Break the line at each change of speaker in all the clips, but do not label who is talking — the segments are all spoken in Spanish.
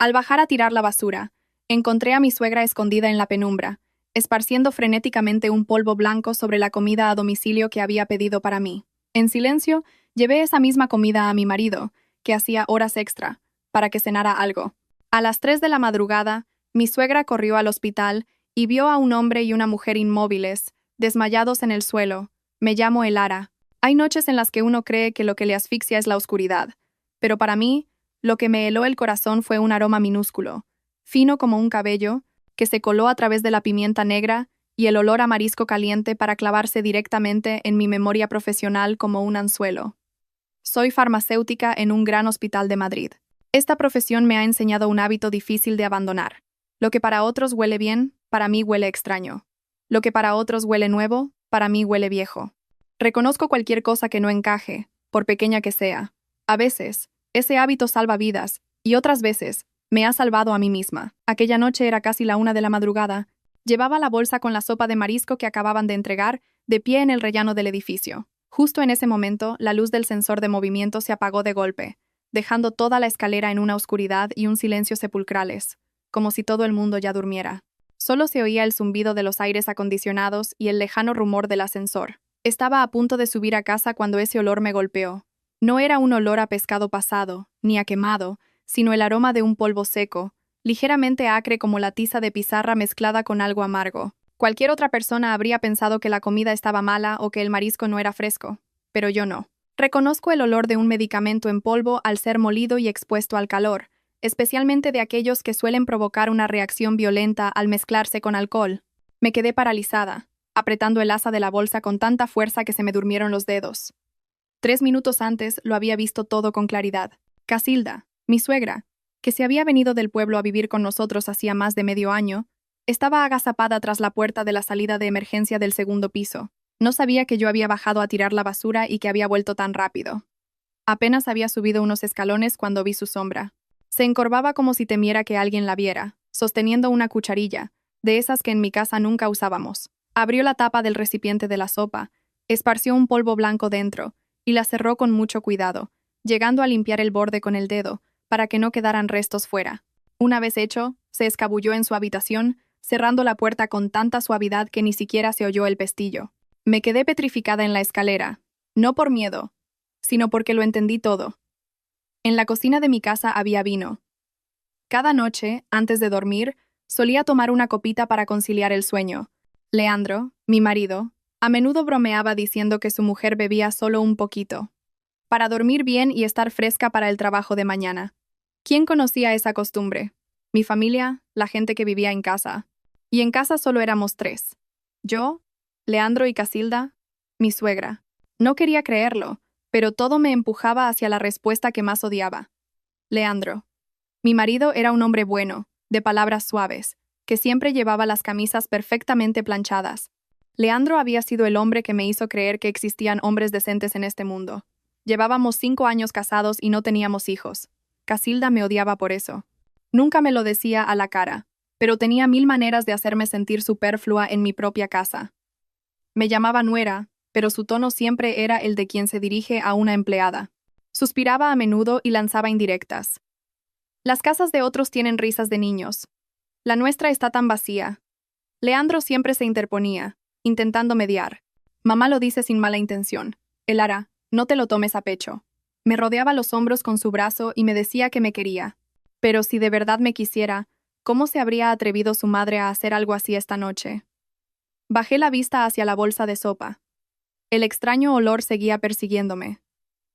Al bajar a tirar la basura, encontré a mi suegra escondida en la penumbra, esparciendo frenéticamente un polvo blanco sobre la comida a domicilio que había pedido para mí. En silencio, llevé esa misma comida a mi marido, que hacía horas extra, para que cenara algo. A las 3 de la madrugada, mi suegra corrió al hospital y vio a un hombre y una mujer inmóviles, desmayados en el suelo. Me llamo Elara. Hay noches en las que uno cree que lo que le asfixia es la oscuridad, pero para mí, lo que me heló el corazón fue un aroma minúsculo, fino como un cabello, que se coló a través de la pimienta negra y el olor a marisco caliente para clavarse directamente en mi memoria profesional como un anzuelo. Soy farmacéutica en un gran hospital de Madrid. Esta profesión me ha enseñado un hábito difícil de abandonar. Lo que para otros huele bien, para mí huele extraño. Lo que para otros huele nuevo, para mí huele viejo. Reconozco cualquier cosa que no encaje, por pequeña que sea. A veces, ese hábito salva vidas, y otras veces, me ha salvado a mí misma. Aquella noche era casi la 1 de la madrugada. Llevaba la bolsa con la sopa de marisco que acababan de entregar, de pie en el rellano del edificio. Justo en ese momento, la luz del sensor de movimiento se apagó de golpe, dejando toda la escalera en una oscuridad y un silencio sepulcrales, como si todo el mundo ya durmiera. Solo se oía el zumbido de los aires acondicionados y el lejano rumor del ascensor. Estaba a punto de subir a casa cuando ese olor me golpeó. No era un olor a pescado pasado, ni a quemado, sino el aroma de un polvo seco, ligeramente acre como la tiza de pizarra mezclada con algo amargo. Cualquier otra persona habría pensado que la comida estaba mala o que el marisco no era fresco, pero yo no. Reconozco el olor de un medicamento en polvo al ser molido y expuesto al calor, especialmente de aquellos que suelen provocar una reacción violenta al mezclarse con alcohol. Me quedé paralizada, apretando el asa de la bolsa con tanta fuerza que se me durmieron los dedos. 3 minutos antes lo había visto todo con claridad. Casilda, mi suegra, que se había venido del pueblo a vivir con nosotros hacía más de medio año, estaba agazapada tras la puerta de la salida de emergencia del segundo piso. No sabía que yo había bajado a tirar la basura y que había vuelto tan rápido. Apenas había subido unos escalones cuando vi su sombra. Se encorvaba como si temiera que alguien la viera, sosteniendo una cucharilla, de esas que en mi casa nunca usábamos. Abrió la tapa del recipiente de la sopa, esparció un polvo blanco dentro, y la cerró con mucho cuidado, llegando a limpiar el borde con el dedo, para que no quedaran restos fuera. Una vez hecho, se escabulló en su habitación, cerrando la puerta con tanta suavidad que ni siquiera se oyó el pestillo. Me quedé petrificada en la escalera, no por miedo, sino porque lo entendí todo. En la cocina de mi casa había vino. Cada noche, antes de dormir, solía tomar una copita para conciliar el sueño. Leandro, mi marido, a menudo bromeaba diciendo que su mujer bebía solo un poquito, para dormir bien y estar fresca para el trabajo de mañana. ¿Quién conocía esa costumbre? Mi familia, la gente que vivía en casa. Y en casa solo éramos 3. Yo, Leandro y Casilda, mi suegra. No quería creerlo, pero todo me empujaba hacia la respuesta que más odiaba. Leandro. Mi marido era un hombre bueno, de palabras suaves, que siempre llevaba las camisas perfectamente planchadas. Leandro había sido el hombre que me hizo creer que existían hombres decentes en este mundo. Llevábamos 5 años casados y no teníamos hijos. Casilda me odiaba por eso. Nunca me lo decía a la cara, pero tenía 1000 maneras de hacerme sentir superflua en mi propia casa. Me llamaba nuera, pero su tono siempre era el de quien se dirige a una empleada. Suspiraba a menudo y lanzaba indirectas. Las casas de otros tienen risas de niños. La nuestra está tan vacía. Leandro siempre se interponía, intentando mediar. Mamá lo dice sin mala intención. Elara, no te lo tomes a pecho. Me rodeaba los hombros con su brazo y me decía que me quería. Pero si de verdad me quisiera, ¿cómo se habría atrevido su madre a hacer algo así esta noche? Bajé la vista hacia la bolsa de sopa. El extraño olor seguía persiguiéndome.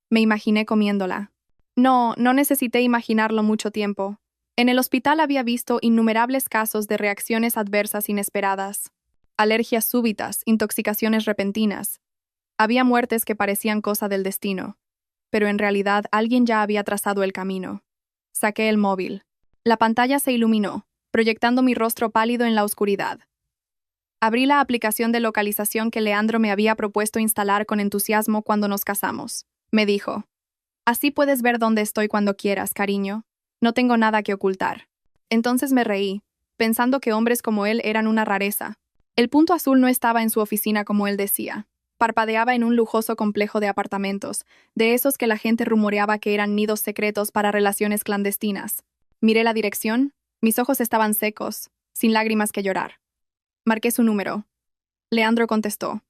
Me imaginé comiéndola. No necesité imaginarlo mucho tiempo. En el hospital había visto innumerables casos de reacciones adversas inesperadas. Alergias súbitas, intoxicaciones repentinas. Había muertes que parecían cosa del destino. Pero en realidad alguien ya había trazado el camino. Saqué el móvil. La pantalla se iluminó, proyectando mi rostro pálido en la oscuridad. Abrí la aplicación de localización que Leandro me había propuesto instalar con entusiasmo cuando nos casamos. Me dijo: «Así puedes ver dónde estoy cuando quieras, cariño. No tengo nada que ocultar». Entonces me reí, pensando que hombres como él eran una rareza. El punto azul no estaba en su oficina como él decía. Parpadeaba en un lujoso complejo de apartamentos, de esos que la gente rumoreaba que eran nidos secretos para relaciones clandestinas. Miré la dirección, mis ojos estaban secos, sin lágrimas que llorar. Marqué su número. Leandro contestó.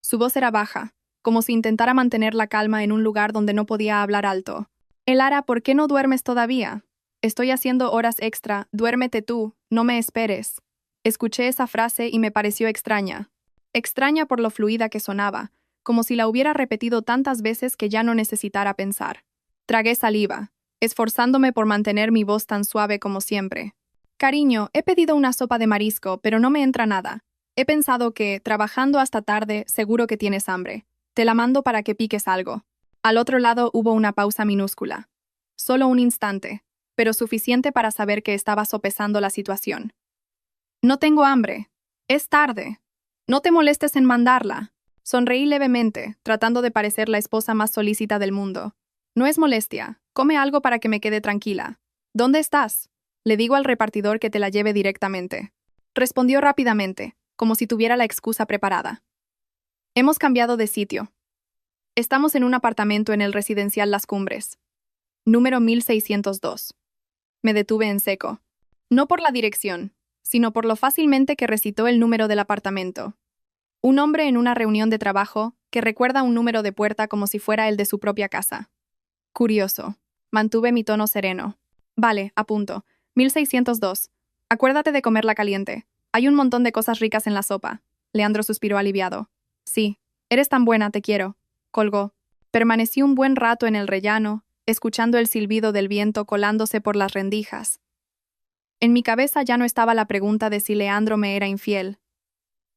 Su voz era baja, como si intentara mantener la calma en un lugar donde no podía hablar alto. Elara, ¿por qué no duermes todavía? Estoy haciendo horas extra, duérmete tú, no me esperes. Escuché esa frase y me pareció extraña. Extraña por lo fluida que sonaba, como si la hubiera repetido tantas veces que ya no necesitara pensar. Tragué saliva, esforzándome por mantener mi voz tan suave como siempre. Cariño, he pedido una sopa de marisco, pero no me entra nada. He pensado que, trabajando hasta tarde, seguro que tienes hambre. Te la mando para que piques algo. Al otro lado hubo una pausa minúscula. Solo un instante, pero suficiente para saber que estaba sopesando la situación. No tengo hambre. Es tarde. No te molestes en mandarla. Sonreí levemente, tratando de parecer la esposa más solícita del mundo. No es molestia. Come algo para que me quede tranquila. ¿Dónde estás? Le digo al repartidor que te la lleve directamente. Respondió rápidamente, como si tuviera la excusa preparada. Hemos cambiado de sitio. Estamos en un apartamento en el residencial Las Cumbres. Número 1602. Me detuve en seco. No por la dirección, sino por lo fácilmente que recitó el número del apartamento. Un hombre en una reunión de trabajo que recuerda un número de puerta como si fuera el de su propia casa. Curioso. Mantuve mi tono sereno. Vale, apunto. 1602. Acuérdate de comerla caliente. Hay un montón de cosas ricas en la sopa. Leandro suspiró aliviado. Sí, eres tan buena, te quiero. Colgó. Permanecí un buen rato en el rellano, escuchando el silbido del viento colándose por las rendijas. En mi cabeza ya no estaba la pregunta de si Leandro me era infiel.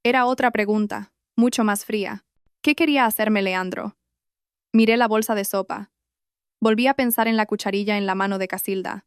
Era otra pregunta, mucho más fría. ¿Qué quería hacerme Leandro? Miré la bolsa de sopa. Volví a pensar en la cucharilla en la mano de Casilda.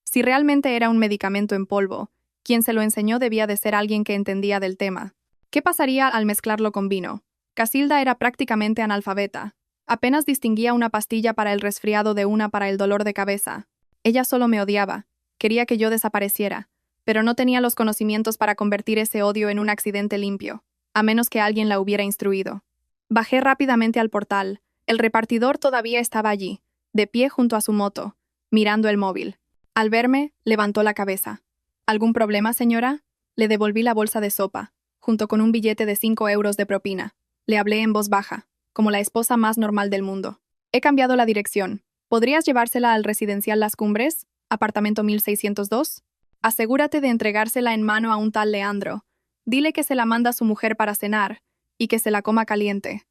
Si realmente era un medicamento en polvo, quien se lo enseñó debía de ser alguien que entendía del tema. ¿Qué pasaría al mezclarlo con vino? Casilda era prácticamente analfabeta. Apenas distinguía una pastilla para el resfriado de una para el dolor de cabeza. Ella solo me odiaba. Quería que yo desapareciera, pero no tenía los conocimientos para convertir ese odio en un accidente limpio, a menos que alguien la hubiera instruido. Bajé rápidamente al portal. El repartidor todavía estaba allí, de pie junto a su moto, mirando el móvil. Al verme, levantó la cabeza. ¿Algún problema, señora? Le devolví la bolsa de sopa, junto con un billete de 5 euros de propina. Le hablé en voz baja, como la esposa más normal del mundo. He cambiado la dirección. ¿Podrías llevársela al residencial Las Cumbres, apartamento 1602? Asegúrate de entregársela en mano a un tal Leandro. Dile que se la manda a su mujer para cenar, y que se la coma caliente.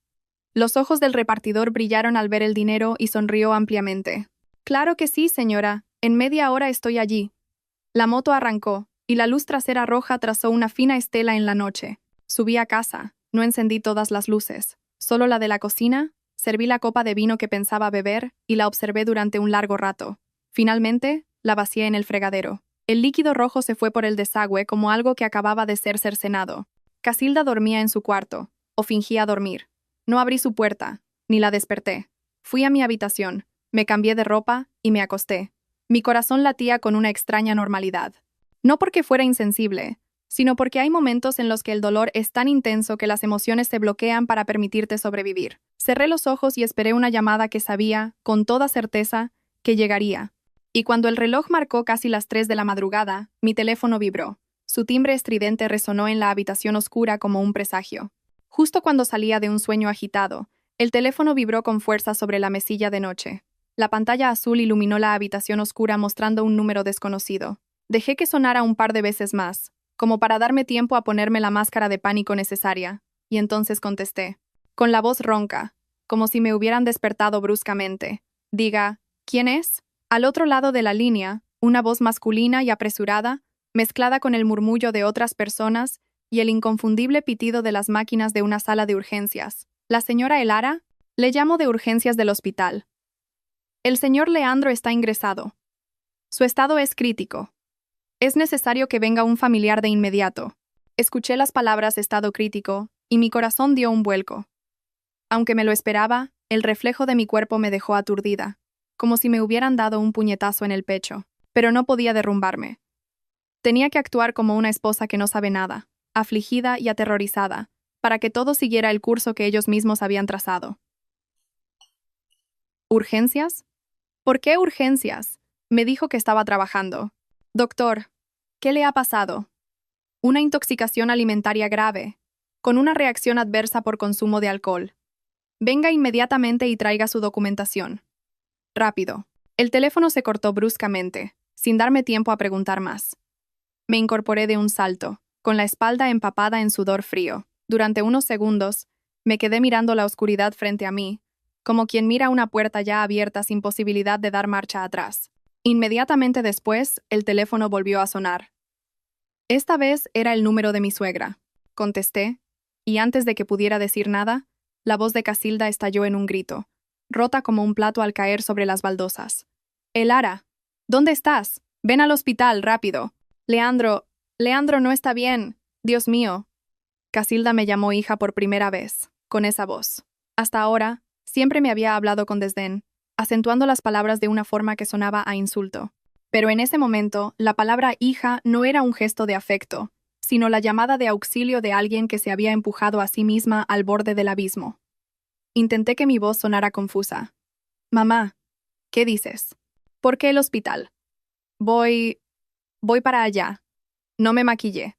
Los ojos del repartidor brillaron al ver el dinero y sonrió ampliamente. Claro que sí, señora. En media hora estoy allí. La moto arrancó, y la luz trasera roja trazó una fina estela en la noche. Subí a casa. No encendí todas las luces. Solo la de la cocina. Serví la copa de vino que pensaba beber y la observé durante un largo rato. Finalmente, la vacié en el fregadero. El líquido rojo se fue por el desagüe como algo que acababa de ser cercenado. Casilda dormía en su cuarto, o fingía dormir. No abrí su puerta, ni la desperté. Fui a mi habitación, me cambié de ropa y me acosté. Mi corazón latía con una extraña normalidad. No porque fuera insensible, sino porque hay momentos en los que el dolor es tan intenso que las emociones se bloquean para permitirte sobrevivir. Cerré los ojos y esperé una llamada que sabía, con toda certeza, que llegaría. Y cuando el reloj marcó casi las 3 de la madrugada, mi teléfono vibró. Su timbre estridente resonó en la habitación oscura como un presagio. Justo cuando salía de un sueño agitado, el teléfono vibró con fuerza sobre la mesilla de noche. La pantalla azul iluminó la habitación oscura mostrando un número desconocido. Dejé que sonara un par de veces más, como para darme tiempo a ponerme la máscara de pánico necesaria, y entonces contesté, con la voz ronca, como si me hubieran despertado bruscamente. Diga, ¿quién es? Al otro lado de la línea, una voz masculina y apresurada, mezclada con el murmullo de otras personas y el inconfundible pitido de las máquinas de una sala de urgencias. ¿La señora Elara? Le llamo de urgencias del hospital. El señor Leandro está ingresado. Su estado es crítico. Es necesario que venga un familiar de inmediato. Escuché las palabras estado crítico y mi corazón dio un vuelco. Aunque me lo esperaba, el reflejo de mi cuerpo me dejó aturdida, como si me hubieran dado un puñetazo en el pecho, pero no podía derrumbarme. Tenía que actuar como una esposa que no sabe nada, afligida y aterrorizada, para que todo siguiera el curso que ellos mismos habían trazado. ¿Urgencias? ¿Por qué urgencias? Me dijo que estaba trabajando. Doctor, ¿qué le ha pasado? Una intoxicación alimentaria grave, con una reacción adversa por consumo de alcohol. Venga inmediatamente y traiga su documentación. Rápido. El teléfono se cortó bruscamente, sin darme tiempo a preguntar más. Me incorporé de un salto, con la espalda empapada en sudor frío. Durante unos segundos, me quedé mirando la oscuridad frente a mí, como quien mira una puerta ya abierta sin posibilidad de dar marcha atrás. Inmediatamente después, el teléfono volvió a sonar. Esta vez era el número de mi suegra. Contesté, y antes de que pudiera decir nada, la voz de Casilda estalló en un grito, rota como un plato al caer sobre las baldosas. Elara, ¿dónde estás? Ven al hospital, rápido. Leandro no está bien. Dios mío. Casilda me llamó hija por primera vez, con esa voz. Hasta ahora, siempre me había hablado con desdén, acentuando las palabras de una forma que sonaba a insulto. Pero en ese momento, la palabra hija no era un gesto de afecto, sino la llamada de auxilio de alguien que se había empujado a sí misma al borde del abismo. Intenté que mi voz sonara confusa. Mamá, ¿qué dices? ¿Por qué el hospital? Voy para allá. No me maquillé.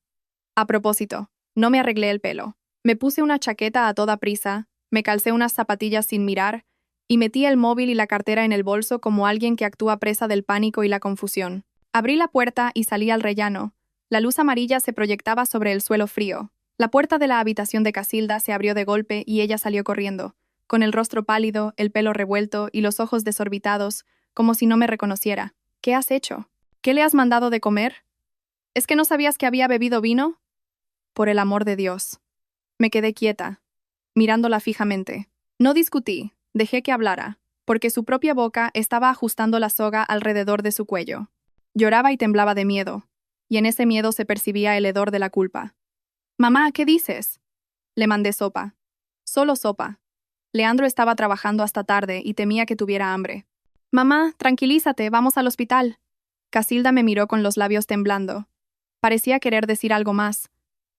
A propósito, no me arreglé el pelo. Me puse una chaqueta a toda prisa, me calcé unas zapatillas sin mirar, y metí el móvil y la cartera en el bolso como alguien que actúa presa del pánico y la confusión. Abrí la puerta y salí al rellano. La luz amarilla se proyectaba sobre el suelo frío. La puerta de la habitación de Casilda se abrió de golpe y ella salió corriendo, con el rostro pálido, el pelo revuelto y los ojos desorbitados, como si no me reconociera. ¿Qué has hecho? ¿Qué le has mandado de comer? ¿Es que no sabías que había bebido vino? Por el amor de Dios. Me quedé quieta, mirándola fijamente. No discutí, dejé que hablara, porque su propia boca estaba ajustando la soga alrededor de su cuello. Lloraba y temblaba de miedo, y en ese miedo se percibía el hedor de la culpa. Mamá, ¿qué dices? Le mandé sopa. Solo sopa. Leandro estaba trabajando hasta tarde y temía que tuviera hambre. Mamá, tranquilízate, vamos al hospital. Casilda me miró con los labios temblando. Parecía querer decir algo más,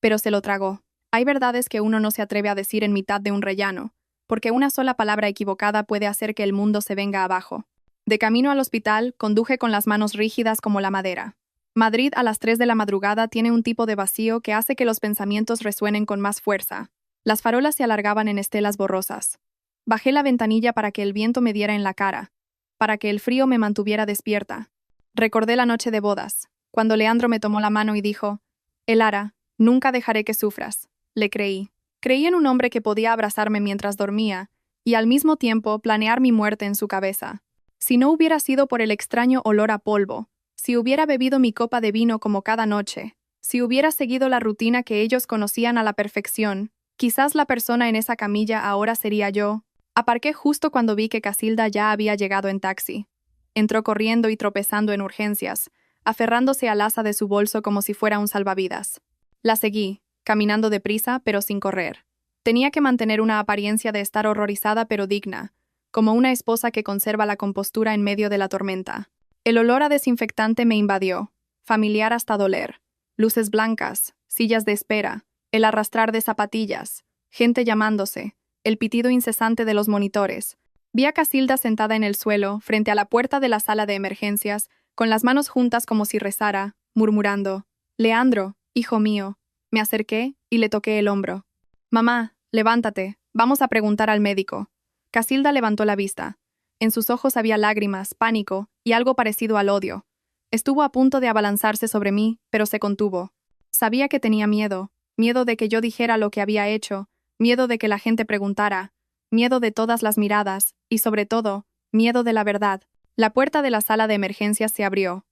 pero se lo tragó. Hay verdades que uno no se atreve a decir en mitad de un rellano, porque una sola palabra equivocada puede hacer que el mundo se venga abajo. De camino al hospital, conduje con las manos rígidas como la madera. Madrid a las 3 de la madrugada tiene un tipo de vacío que hace que los pensamientos resuenen con más fuerza. Las farolas se alargaban en estelas borrosas. Bajé la ventanilla para que el viento me diera en la cara, para que el frío me mantuviera despierta. Recordé la noche de bodas, cuando Leandro me tomó la mano y dijo, Elara, nunca dejaré que sufras. Le creí. Creí en un hombre que podía abrazarme mientras dormía, y al mismo tiempo planear mi muerte en su cabeza. Si no hubiera sido por el extraño olor a polvo, si hubiera bebido mi copa de vino como cada noche, si hubiera seguido la rutina que ellos conocían a la perfección, quizás la persona en esa camilla ahora sería yo. Aparqué justo cuando vi que Casilda ya había llegado en taxi. Entró corriendo y tropezando en urgencias, aferrándose al asa de su bolso como si fuera un salvavidas. La seguí, caminando deprisa pero sin correr. Tenía que mantener una apariencia de estar horrorizada pero digna, como una esposa que conserva la compostura en medio de la tormenta. El olor a desinfectante me invadió, familiar hasta doler. Luces blancas, sillas de espera, el arrastrar de zapatillas, gente llamándose, el pitido incesante de los monitores. Vi a Casilda sentada en el suelo, frente a la puerta de la sala de emergencias, con las manos juntas como si rezara, murmurando, Leandro, hijo mío. Me acerqué y le toqué el hombro. Mamá, levántate, vamos a preguntar al médico. Casilda levantó la vista. En sus ojos había lágrimas, pánico y algo parecido al odio. Estuvo a punto de abalanzarse sobre mí, pero se contuvo. Sabía que tenía miedo, miedo de que yo dijera lo que había hecho, miedo de que la gente preguntara, miedo de todas las miradas, y sobre todo, miedo de la verdad. La puerta de la sala de emergencias se abrió.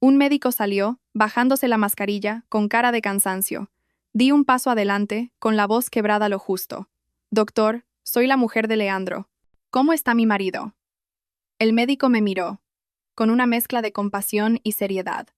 Un médico salió, bajándose la mascarilla, con cara de cansancio. Di un paso adelante, con la voz quebrada lo justo. Doctor, soy la mujer de Leandro. ¿Cómo está mi marido? El médico me miró, con una mezcla de compasión y seriedad.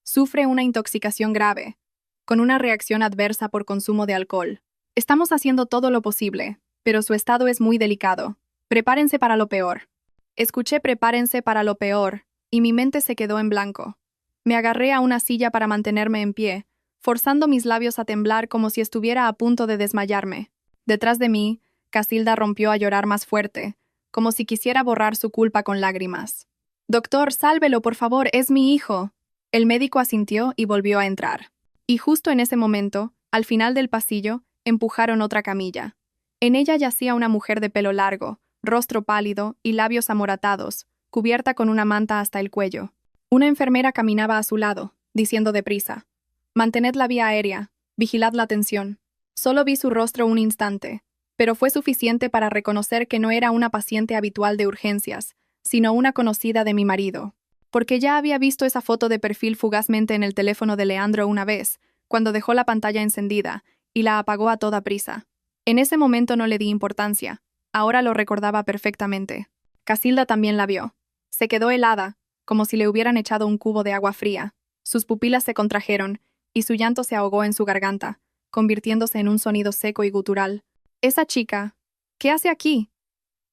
Sufre una intoxicación grave, con una reacción adversa por consumo de alcohol. Estamos haciendo todo lo posible, pero su estado es muy delicado. Prepárense para lo peor. Escuché prepárense para lo peor, y mi mente se quedó en blanco. Me agarré a una silla para mantenerme en pie, forzando mis labios a temblar como si estuviera a punto de desmayarme. Detrás de mí, Casilda rompió a llorar más fuerte, como si quisiera borrar su culpa con lágrimas. Doctor, sálvelo, por favor, es mi hijo. El médico asintió y volvió a entrar. Y justo en ese momento, al final del pasillo, empujaron otra camilla. En ella yacía una mujer de pelo largo, rostro pálido y labios amoratados, cubierta con una manta hasta el cuello. Una enfermera caminaba a su lado, diciendo deprisa: «Mantened la vía aérea, vigilad la tensión». Solo vi su rostro un instante, pero fue suficiente para reconocer que no era una paciente habitual de urgencias, sino una conocida de mi marido. Porque ya había visto esa foto de perfil fugazmente en el teléfono de Leandro una vez, cuando dejó la pantalla encendida, y la apagó a toda prisa. En ese momento no le di importancia, ahora lo recordaba perfectamente. Casilda también la vio. Se quedó helada, como si le hubieran echado un cubo de agua fría. Sus pupilas se contrajeron, y su llanto se ahogó en su garganta, convirtiéndose en un sonido seco y gutural. «Esa chica, ¿qué hace aquí?»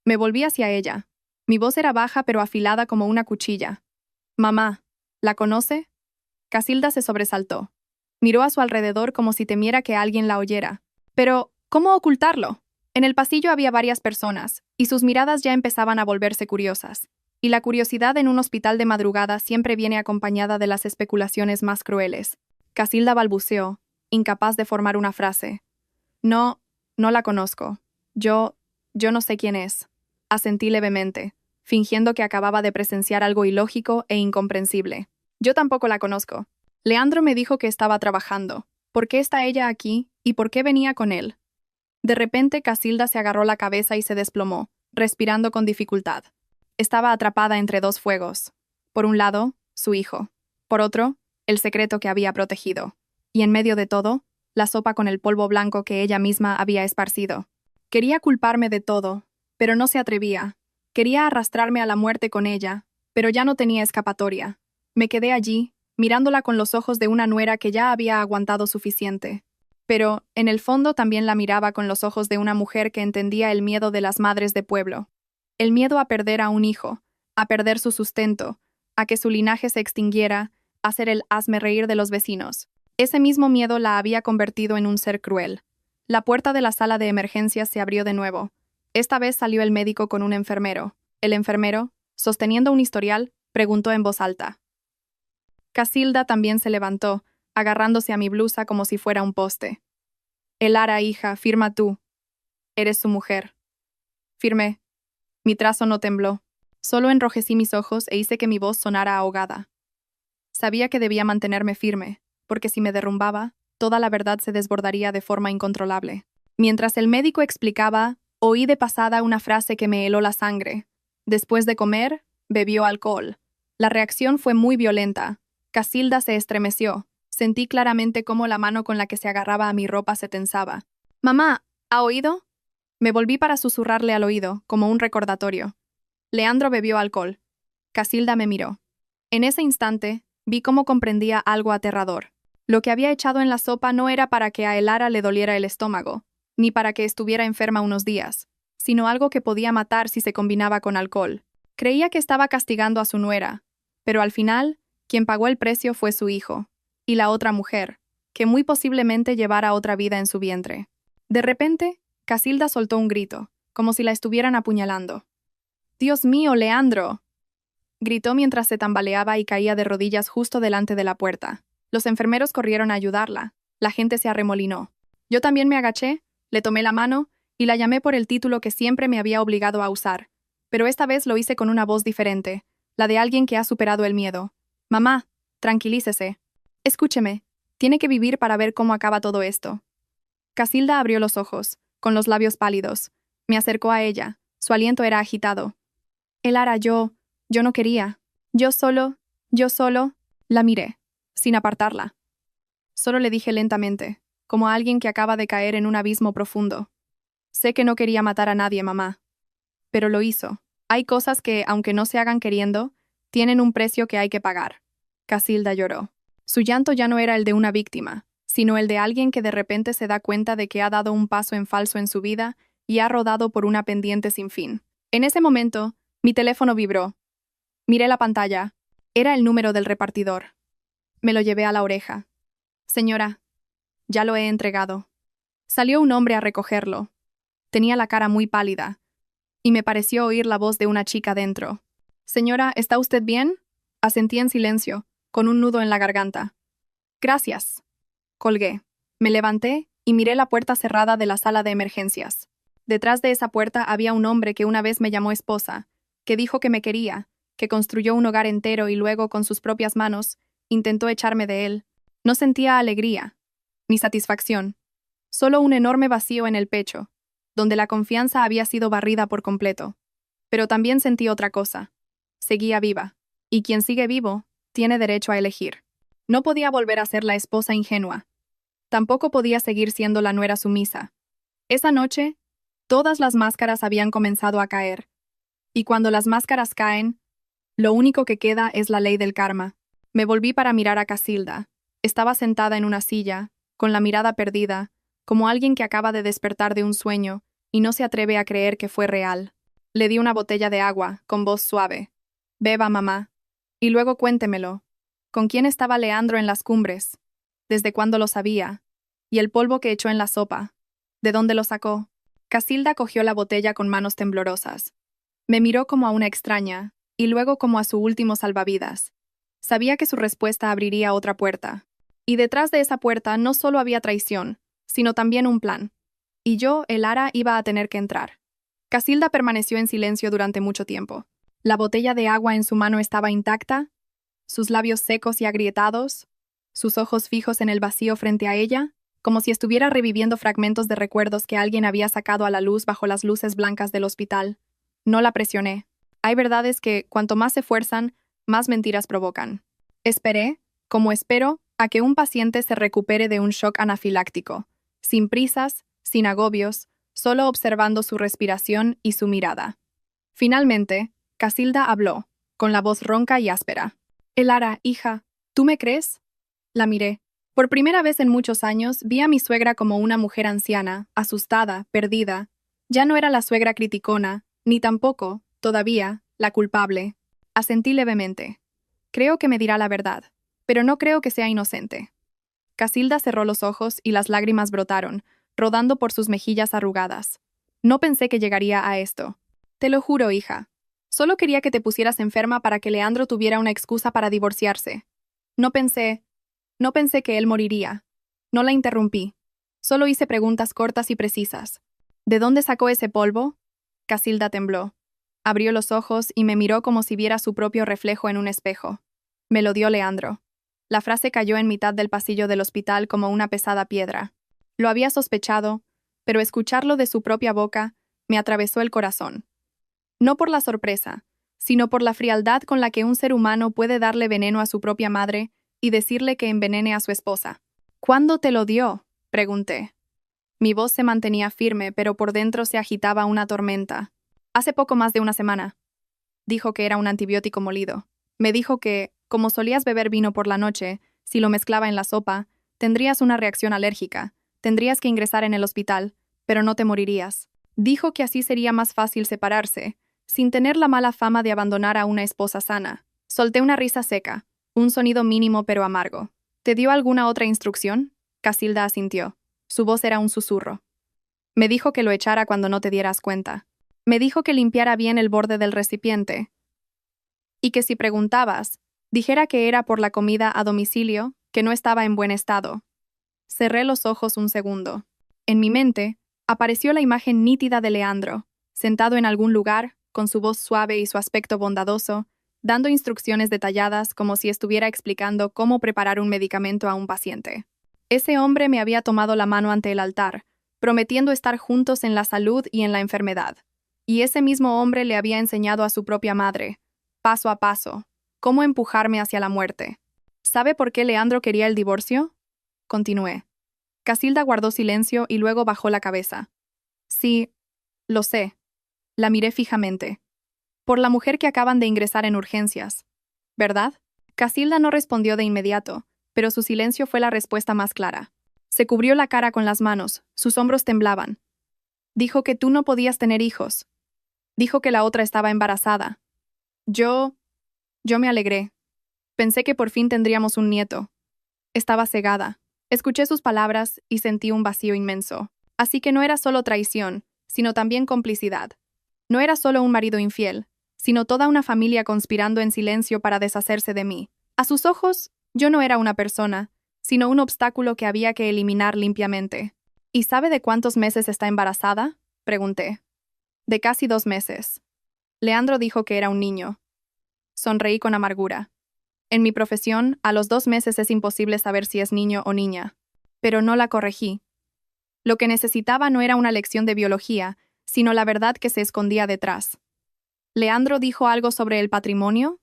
Me volví hacia ella. Mi voz era baja pero afilada como una cuchilla. «Mamá, ¿la conoce?» Casilda se sobresaltó. Miró a su alrededor como si temiera que alguien la oyera. Pero, ¿cómo ocultarlo? En el pasillo había varias personas, y sus miradas ya empezaban a volverse curiosas. Y la curiosidad en un hospital de madrugada siempre viene acompañada de las especulaciones más crueles. Casilda balbuceó, incapaz de formar una frase. «No, no la conozco. Yo no sé quién es». Asentí levemente, fingiendo que acababa de presenciar algo ilógico e incomprensible. «Yo tampoco la conozco. Leandro me dijo que estaba trabajando. ¿Por qué está ella aquí y por qué venía con él?» De repente Casilda se agarró la cabeza y se desplomó, respirando con dificultad. Estaba atrapada entre dos fuegos. Por un lado, su hijo. Por otro, el secreto que había protegido. Y en medio de todo, la sopa con el polvo blanco que ella misma había esparcido. Quería culparme de todo, pero no se atrevía. Quería arrastrarme a la muerte con ella, pero ya no tenía escapatoria. Me quedé allí, mirándola con los ojos de una nuera que ya había aguantado suficiente. Pero, en el fondo, también la miraba con los ojos de una mujer que entendía el miedo de las madres de pueblo. El miedo a perder a un hijo, a perder su sustento, a que su linaje se extinguiera, a ser el hazmerreír de los vecinos. Ese mismo miedo la había convertido en un ser cruel. La puerta de la sala de emergencias se abrió de nuevo. Esta vez salió el médico con un enfermero. El enfermero, sosteniendo un historial, preguntó en voz alta. Casilda también se levantó, agarrándose a mi blusa como si fuera un poste. «Elara, hija, firma tú. Eres su mujer». Firmé. Mi trazo no tembló. Solo enrojecí mis ojos e hice que mi voz sonara ahogada. Sabía que debía mantenerme firme, porque si me derrumbaba, toda la verdad se desbordaría de forma incontrolable. Mientras el médico explicaba, oí de pasada una frase que me heló la sangre. Después de comer, bebió alcohol. La reacción fue muy violenta. Casilda se estremeció. Sentí claramente cómo la mano con la que se agarraba a mi ropa se tensaba. «Mamá, ¿ha oído?» Me volví para susurrarle al oído, como un recordatorio. Leandro bebió alcohol. Casilda me miró. En ese instante, vi cómo comprendía algo aterrador. Lo que había echado en la sopa no era para que a Elara le doliera el estómago, ni para que estuviera enferma unos días, sino algo que podía matar si se combinaba con alcohol. Creía que estaba castigando a su nuera, pero al final, quien pagó el precio fue su hijo, y la otra mujer, que muy posiblemente llevara otra vida en su vientre. De repente, Casilda soltó un grito, como si la estuvieran apuñalando. «¡Dios mío, Leandro!», gritó mientras se tambaleaba y caía de rodillas justo delante de la puerta. Los enfermeros corrieron a ayudarla. La gente se arremolinó. Yo también me agaché, le tomé la mano y la llamé por el título que siempre me había obligado a usar. Pero esta vez lo hice con una voz diferente, la de alguien que ha superado el miedo. «Mamá, tranquilícese. Escúcheme, tiene que vivir para ver cómo acaba todo esto». Casilda abrió los ojos, con los labios pálidos. Me acercó a ella. Su aliento era agitado. «Elara, yo no quería. Yo solo, la miré, sin apartarla. Solo le dije lentamente, como a alguien que acaba de caer en un abismo profundo. Sé que no quería matar a nadie, mamá. Pero lo hizo. Hay cosas que, aunque no se hagan queriendo, tienen un precio que hay que pagar». Casilda lloró. Su llanto ya no era el de una víctima, sino el de alguien que de repente se da cuenta de que ha dado un paso en falso en su vida y ha rodado por una pendiente sin fin. En ese momento, mi teléfono vibró. Miré la pantalla. Era el número del repartidor. Me lo llevé a la oreja. «Señora, ya lo he entregado». Salió un hombre a recogerlo. Tenía la cara muy pálida, y me pareció oír la voz de una chica dentro. Señora, ¿está usted bien? Asentí en silencio, con un nudo en la garganta. Gracias. Colgué. Me levanté y miré la puerta cerrada de la sala de emergencias. Detrás de esa puerta había un hombre que una vez me llamó esposa, que dijo que me quería, que construyó un hogar entero y luego, con sus propias manos, intentó echarme de él. No sentía alegría, ni satisfacción, solo un enorme vacío en el pecho, donde la confianza había sido barrida por completo. Pero también sentí otra cosa. Seguía viva, y quien sigue vivo tiene derecho a elegir. No podía volver a ser la esposa ingenua. Tampoco podía seguir siendo la nuera sumisa. Esa noche, todas las máscaras habían comenzado a caer. Y cuando las máscaras caen, lo único que queda es la ley del karma. Me volví para mirar a Casilda. Estaba sentada en una silla, con la mirada perdida, como alguien que acaba de despertar de un sueño y no se atreve a creer que fue real. Le di una botella de agua, con voz suave. Beba, mamá. Y luego cuéntemelo. ¿Con quién estaba Leandro en las cumbres? ¿Desde cuándo lo sabía? ¿Y el polvo que echó en la sopa? ¿De dónde lo sacó? Casilda cogió la botella con manos temblorosas. Me miró como a una extraña, y luego como a su último salvavidas. Sabía que su respuesta abriría otra puerta. Y detrás de esa puerta no solo había traición, sino también un plan. Y yo, Elara, iba a tener que entrar. Casilda permaneció en silencio durante mucho tiempo. La botella de agua en su mano estaba intacta, sus labios secos y agrietados, sus ojos fijos en el vacío frente a ella, como si estuviera reviviendo fragmentos de recuerdos que alguien había sacado a la luz bajo las luces blancas del hospital. No la presioné. Hay verdades que, cuanto más se fuerzan, más mentiras provocan. Esperé, como espero, a que un paciente se recupere de un shock anafiláctico, sin prisas, sin agobios, solo observando su respiración y su mirada. Finalmente, Casilda habló, con la voz ronca y áspera. Elara, hija, ¿tú me crees? La miré. Por primera vez en muchos años vi a mi suegra como una mujer anciana, asustada, perdida. Ya no era la suegra criticona, ni tampoco, todavía, la culpable. Asentí levemente. Creo que me dirá la verdad, pero no creo que sea inocente. Casilda cerró los ojos y las lágrimas brotaron, rodando por sus mejillas arrugadas. No pensé que llegaría a esto. Te lo juro, hija. Solo quería que te pusieras enferma para que Leandro tuviera una excusa para divorciarse. No pensé que él moriría. No la interrumpí. Solo hice preguntas cortas y precisas. ¿De dónde sacó ese polvo? Casilda tembló. Abrió los ojos y me miró como si viera su propio reflejo en un espejo. Me lo dio Leandro. La frase cayó en mitad del pasillo del hospital como una pesada piedra. Lo había sospechado, pero escucharlo de su propia boca me atravesó el corazón. No por la sorpresa, sino por la frialdad con la que un ser humano puede darle veneno a su propia madre y decirle que envenene a su esposa. ¿Cuándo te lo dio?, pregunté. Mi voz se mantenía firme, pero por dentro se agitaba una tormenta. Hace poco más de una semana. Dijo que era un antibiótico molido. Me dijo que, como solías beber vino por la noche, si lo mezclaba en la sopa, tendrías una reacción alérgica, tendrías que ingresar en el hospital, pero no te morirías. Dijo que así sería más fácil separarse, sin tener la mala fama de abandonar a una esposa sana. Solté una risa seca, un sonido mínimo pero amargo. ¿Te dio alguna otra instrucción? Casilda asintió. Su voz era un susurro. Me dijo que lo echara cuando no te dieras cuenta. Me dijo que limpiara bien el borde del recipiente. Y que si preguntabas, dijera que era por la comida a domicilio, que no estaba en buen estado. Cerré los ojos un segundo. En mi mente, apareció la imagen nítida de Leandro, sentado en algún lugar, con su voz suave y su aspecto bondadoso, dando instrucciones detalladas como si estuviera explicando cómo preparar un medicamento a un paciente. Ese hombre me había tomado la mano ante el altar, prometiendo estar juntos en la salud y en la enfermedad. Y ese mismo hombre le había enseñado a su propia madre, paso a paso, cómo empujarme hacia la muerte. ¿Sabe por qué Leandro quería el divorcio? Continué. Casilda guardó silencio y luego bajó la cabeza. Sí, lo sé. La miré fijamente. Por la mujer que acaban de ingresar en urgencias, ¿verdad? Casilda no respondió de inmediato, pero su silencio fue la respuesta más clara. Se cubrió la cara con las manos, sus hombros temblaban. Dijo que tú no podías tener hijos. Dijo que la otra estaba embarazada. Yo me alegré. Pensé que por fin tendríamos un nieto. Estaba cegada. Escuché sus palabras y sentí un vacío inmenso. Así que no era solo traición, sino también complicidad. No era solo un marido infiel, sino toda una familia conspirando en silencio para deshacerse de mí. A sus ojos, yo no era una persona, sino un obstáculo que había que eliminar limpiamente. ¿Y sabe de cuántos meses está embarazada?, pregunté. De casi 2 meses. Leandro dijo que era un niño. Sonreí con amargura. En mi profesión, a los 2 meses es imposible saber si es niño o niña. Pero no la corregí. Lo que necesitaba no era una lección de biología, sino la verdad que se escondía detrás. ¿Leandro dijo algo sobre el patrimonio?,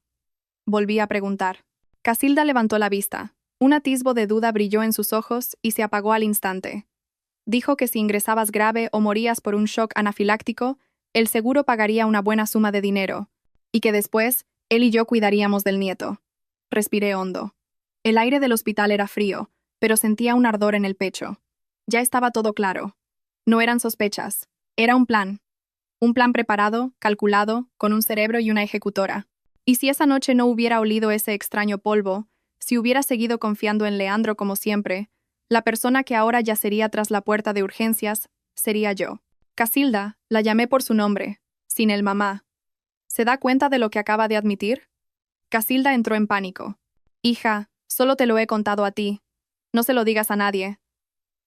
volví a preguntar. Casilda levantó la vista. Un atisbo de duda brilló en sus ojos y se apagó al instante. Dijo que si ingresabas grave o morías por un shock anafiláctico, el seguro pagaría una buena suma de dinero, y que después, él y yo cuidaríamos del nieto. Respiré hondo. El aire del hospital era frío, pero sentía un ardor en el pecho. Ya estaba todo claro. No eran sospechas. Era un plan. Un plan preparado, calculado, con un cerebro y una ejecutora. Y si esa noche no hubiera olido ese extraño polvo, si hubiera seguido confiando en Leandro como siempre, la persona que ahora yacería tras la puerta de urgencias sería yo. Casilda, la llamé por su nombre, sin el mamá. ¿Se da cuenta de lo que acaba de admitir? Casilda entró en pánico. Hija, solo te lo he contado a ti. No se lo digas a nadie.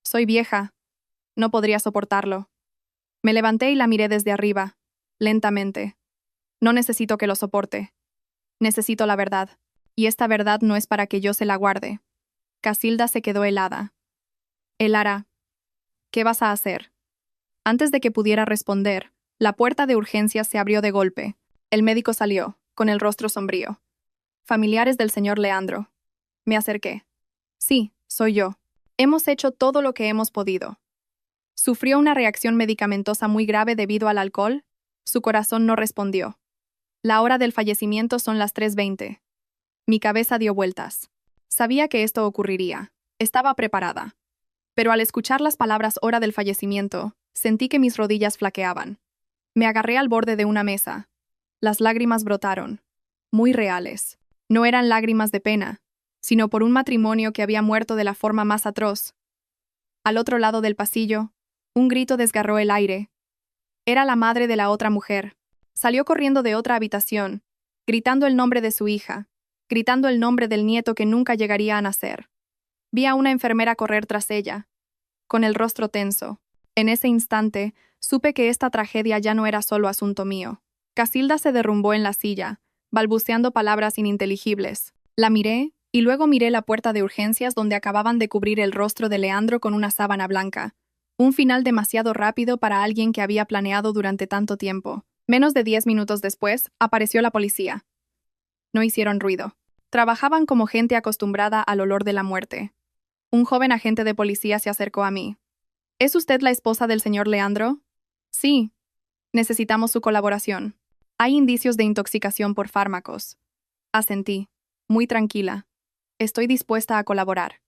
Soy vieja. No podría soportarlo. Me levanté y la miré desde arriba, lentamente. No necesito que lo soporte. Necesito la verdad. Y esta verdad no es para que yo se la guarde. Casilda se quedó helada. Elara, ¿qué vas a hacer? Antes de que pudiera responder, la puerta de urgencias se abrió de golpe. El médico salió, con el rostro sombrío. Familiares del señor Leandro. Me acerqué. Sí, soy yo. Hemos hecho todo lo que hemos podido. Sufrió una reacción medicamentosa muy grave debido al alcohol. Su corazón no respondió. La hora del fallecimiento son las 3:20. Mi cabeza dio vueltas. Sabía que esto ocurriría. Estaba preparada. Pero al escuchar las palabras hora del fallecimiento, sentí que mis rodillas flaqueaban. Me agarré al borde de una mesa. Las lágrimas brotaron. Muy reales. No eran lágrimas de pena, sino por un matrimonio que había muerto de la forma más atroz. Al otro lado del pasillo, un grito desgarró el aire. Era la madre de la otra mujer. Salió corriendo de otra habitación, gritando el nombre de su hija, gritando el nombre del nieto que nunca llegaría a nacer. Vi a una enfermera correr tras ella, con el rostro tenso. En ese instante, supe que esta tragedia ya no era solo asunto mío. Casilda se derrumbó en la silla, balbuceando palabras ininteligibles. La miré, y luego miré la puerta de urgencias donde acababan de cubrir el rostro de Leandro con una sábana blanca. Un final demasiado rápido para alguien que había planeado durante tanto tiempo. Menos de 10 minutos después, apareció la policía. No hicieron ruido. Trabajaban como gente acostumbrada al olor de la muerte. Un joven agente de policía se acercó a mí. ¿Es usted la esposa del señor Leandro? Sí. Necesitamos su colaboración. Hay indicios de intoxicación por fármacos. Asentí, muy tranquila. Estoy dispuesta a colaborar.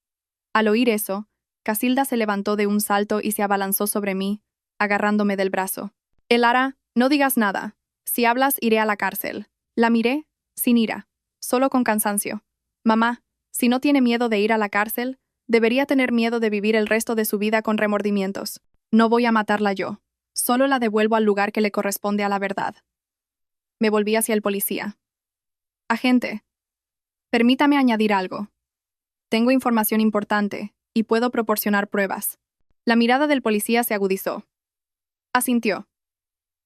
Al oír eso, Casilda se levantó de un salto y se abalanzó sobre mí, agarrándome del brazo. Elara, no digas nada. Si hablas, iré a la cárcel. La miré, sin ira, solo con cansancio. Mamá, si no tiene miedo de ir a la cárcel, debería tener miedo de vivir el resto de su vida con remordimientos. No voy a matarla yo. Solo la devuelvo al lugar que le corresponde a la verdad. Me volví hacia el policía. Agente, permítame añadir algo. Tengo información importante, y puedo proporcionar pruebas. La mirada del policía se agudizó. Asintió.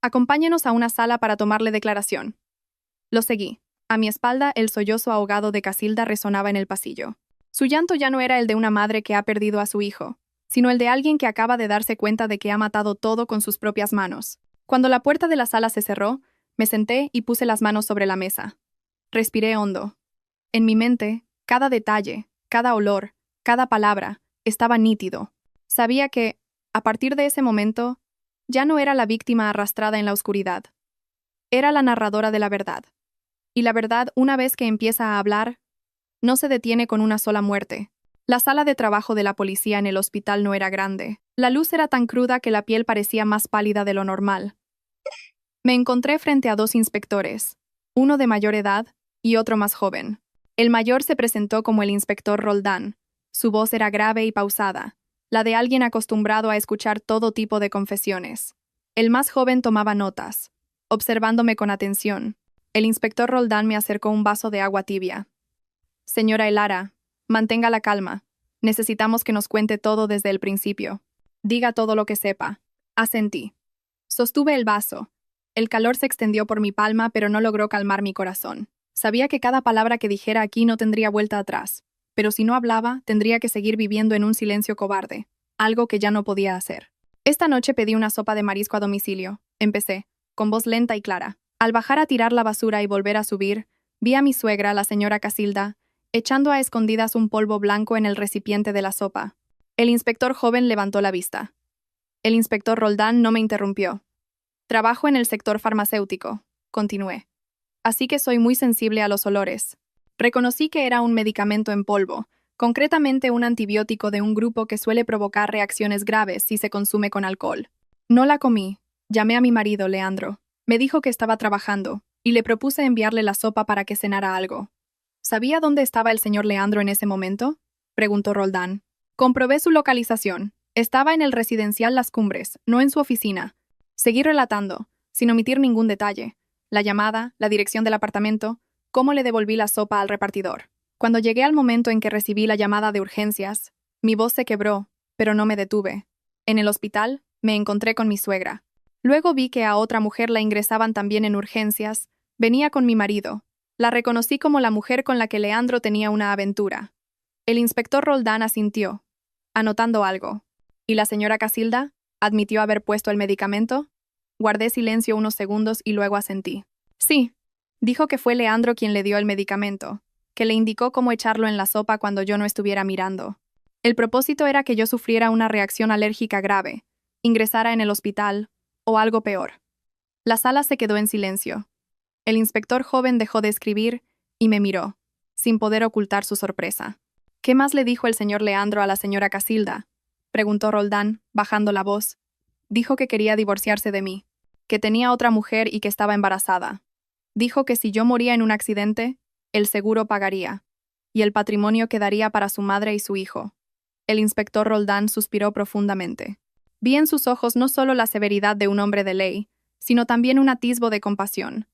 Acompáñenos a una sala para tomarle declaración. Lo seguí. A mi espalda, el sollozo ahogado de Casilda resonaba en el pasillo. Su llanto ya no era el de una madre que ha perdido a su hijo, sino el de alguien que acaba de darse cuenta de que ha matado todo con sus propias manos. Cuando la puerta de la sala se cerró, me senté y puse las manos sobre la mesa. Respiré hondo. En mi mente, cada detalle, cada olor, cada palabra, estaba nítido. Sabía que, a partir de ese momento, ya no era la víctima arrastrada en la oscuridad. Era la narradora de la verdad. Y la verdad, una vez que empieza a hablar, no se detiene con una sola muerte. La sala de trabajo de la policía en el hospital no era grande. La luz era tan cruda que la piel parecía más pálida de lo normal. Me encontré frente a 2 inspectores, uno de mayor edad y otro más joven. El mayor se presentó como el inspector Roldán. Su voz era grave y pausada, la de alguien acostumbrado a escuchar todo tipo de confesiones. El más joven tomaba notas, observándome con atención. El inspector Roldán me acercó un vaso de agua tibia. Señora Elara, mantenga la calma. Necesitamos que nos cuente todo desde el principio. Diga todo lo que sepa. Asentí. Sostuve el vaso. El calor se extendió por mi palma, pero no logró calmar mi corazón. Sabía que cada palabra que dijera aquí no tendría vuelta atrás, pero si no hablaba, tendría que seguir viviendo en un silencio cobarde, algo que ya no podía hacer. Esta noche pedí una sopa de marisco a domicilio. Empecé, con voz lenta y clara. Al bajar a tirar la basura y volver a subir, vi a mi suegra, la señora Casilda, echando a escondidas un polvo blanco en el recipiente de la sopa. El inspector joven levantó la vista. El inspector Roldán no me interrumpió. Trabajo en el sector farmacéutico, continué. Así que soy muy sensible a los olores. Reconocí que era un medicamento en polvo, concretamente un antibiótico de un grupo que suele provocar reacciones graves si se consume con alcohol. No la comí. Llamé a mi marido, Leandro. Me dijo que estaba trabajando, y le propuse enviarle la sopa para que cenara algo. ¿Sabía dónde estaba el señor Leandro en ese momento?, preguntó Roldán. Comprobé su localización. Estaba en el residencial Las Cumbres, no en su oficina. Seguí relatando, sin omitir ningún detalle. La llamada, la dirección del apartamento, cómo le devolví la sopa al repartidor. Cuando llegué al momento en que recibí la llamada de urgencias, mi voz se quebró, pero no me detuve. En el hospital, me encontré con mi suegra. Luego vi que a otra mujer la ingresaban también en urgencias. Venía con mi marido. La reconocí como la mujer con la que Leandro tenía una aventura. El inspector Roldán asintió, anotando algo. ¿Y la señora Casilda? ¿Admitió haber puesto el medicamento? Guardé silencio unos segundos y luego asentí. Sí. Dijo que fue Leandro quien le dio el medicamento, que le indicó cómo echarlo en la sopa cuando yo no estuviera mirando. El propósito era que yo sufriera una reacción alérgica grave, ingresara en el hospital, o algo peor. La sala se quedó en silencio. El inspector joven dejó de escribir y me miró, sin poder ocultar su sorpresa. ¿Qué más le dijo el señor Leandro a la señora Casilda?, preguntó Roldán, bajando la voz. Dijo que quería divorciarse de mí, que tenía otra mujer y que estaba embarazada. Dijo que si yo moría en un accidente, el seguro pagaría, y el patrimonio quedaría para su madre y su hijo. El inspector Roldán suspiró profundamente. Vi en sus ojos no solo la severidad de un hombre de ley, sino también un atisbo de compasión.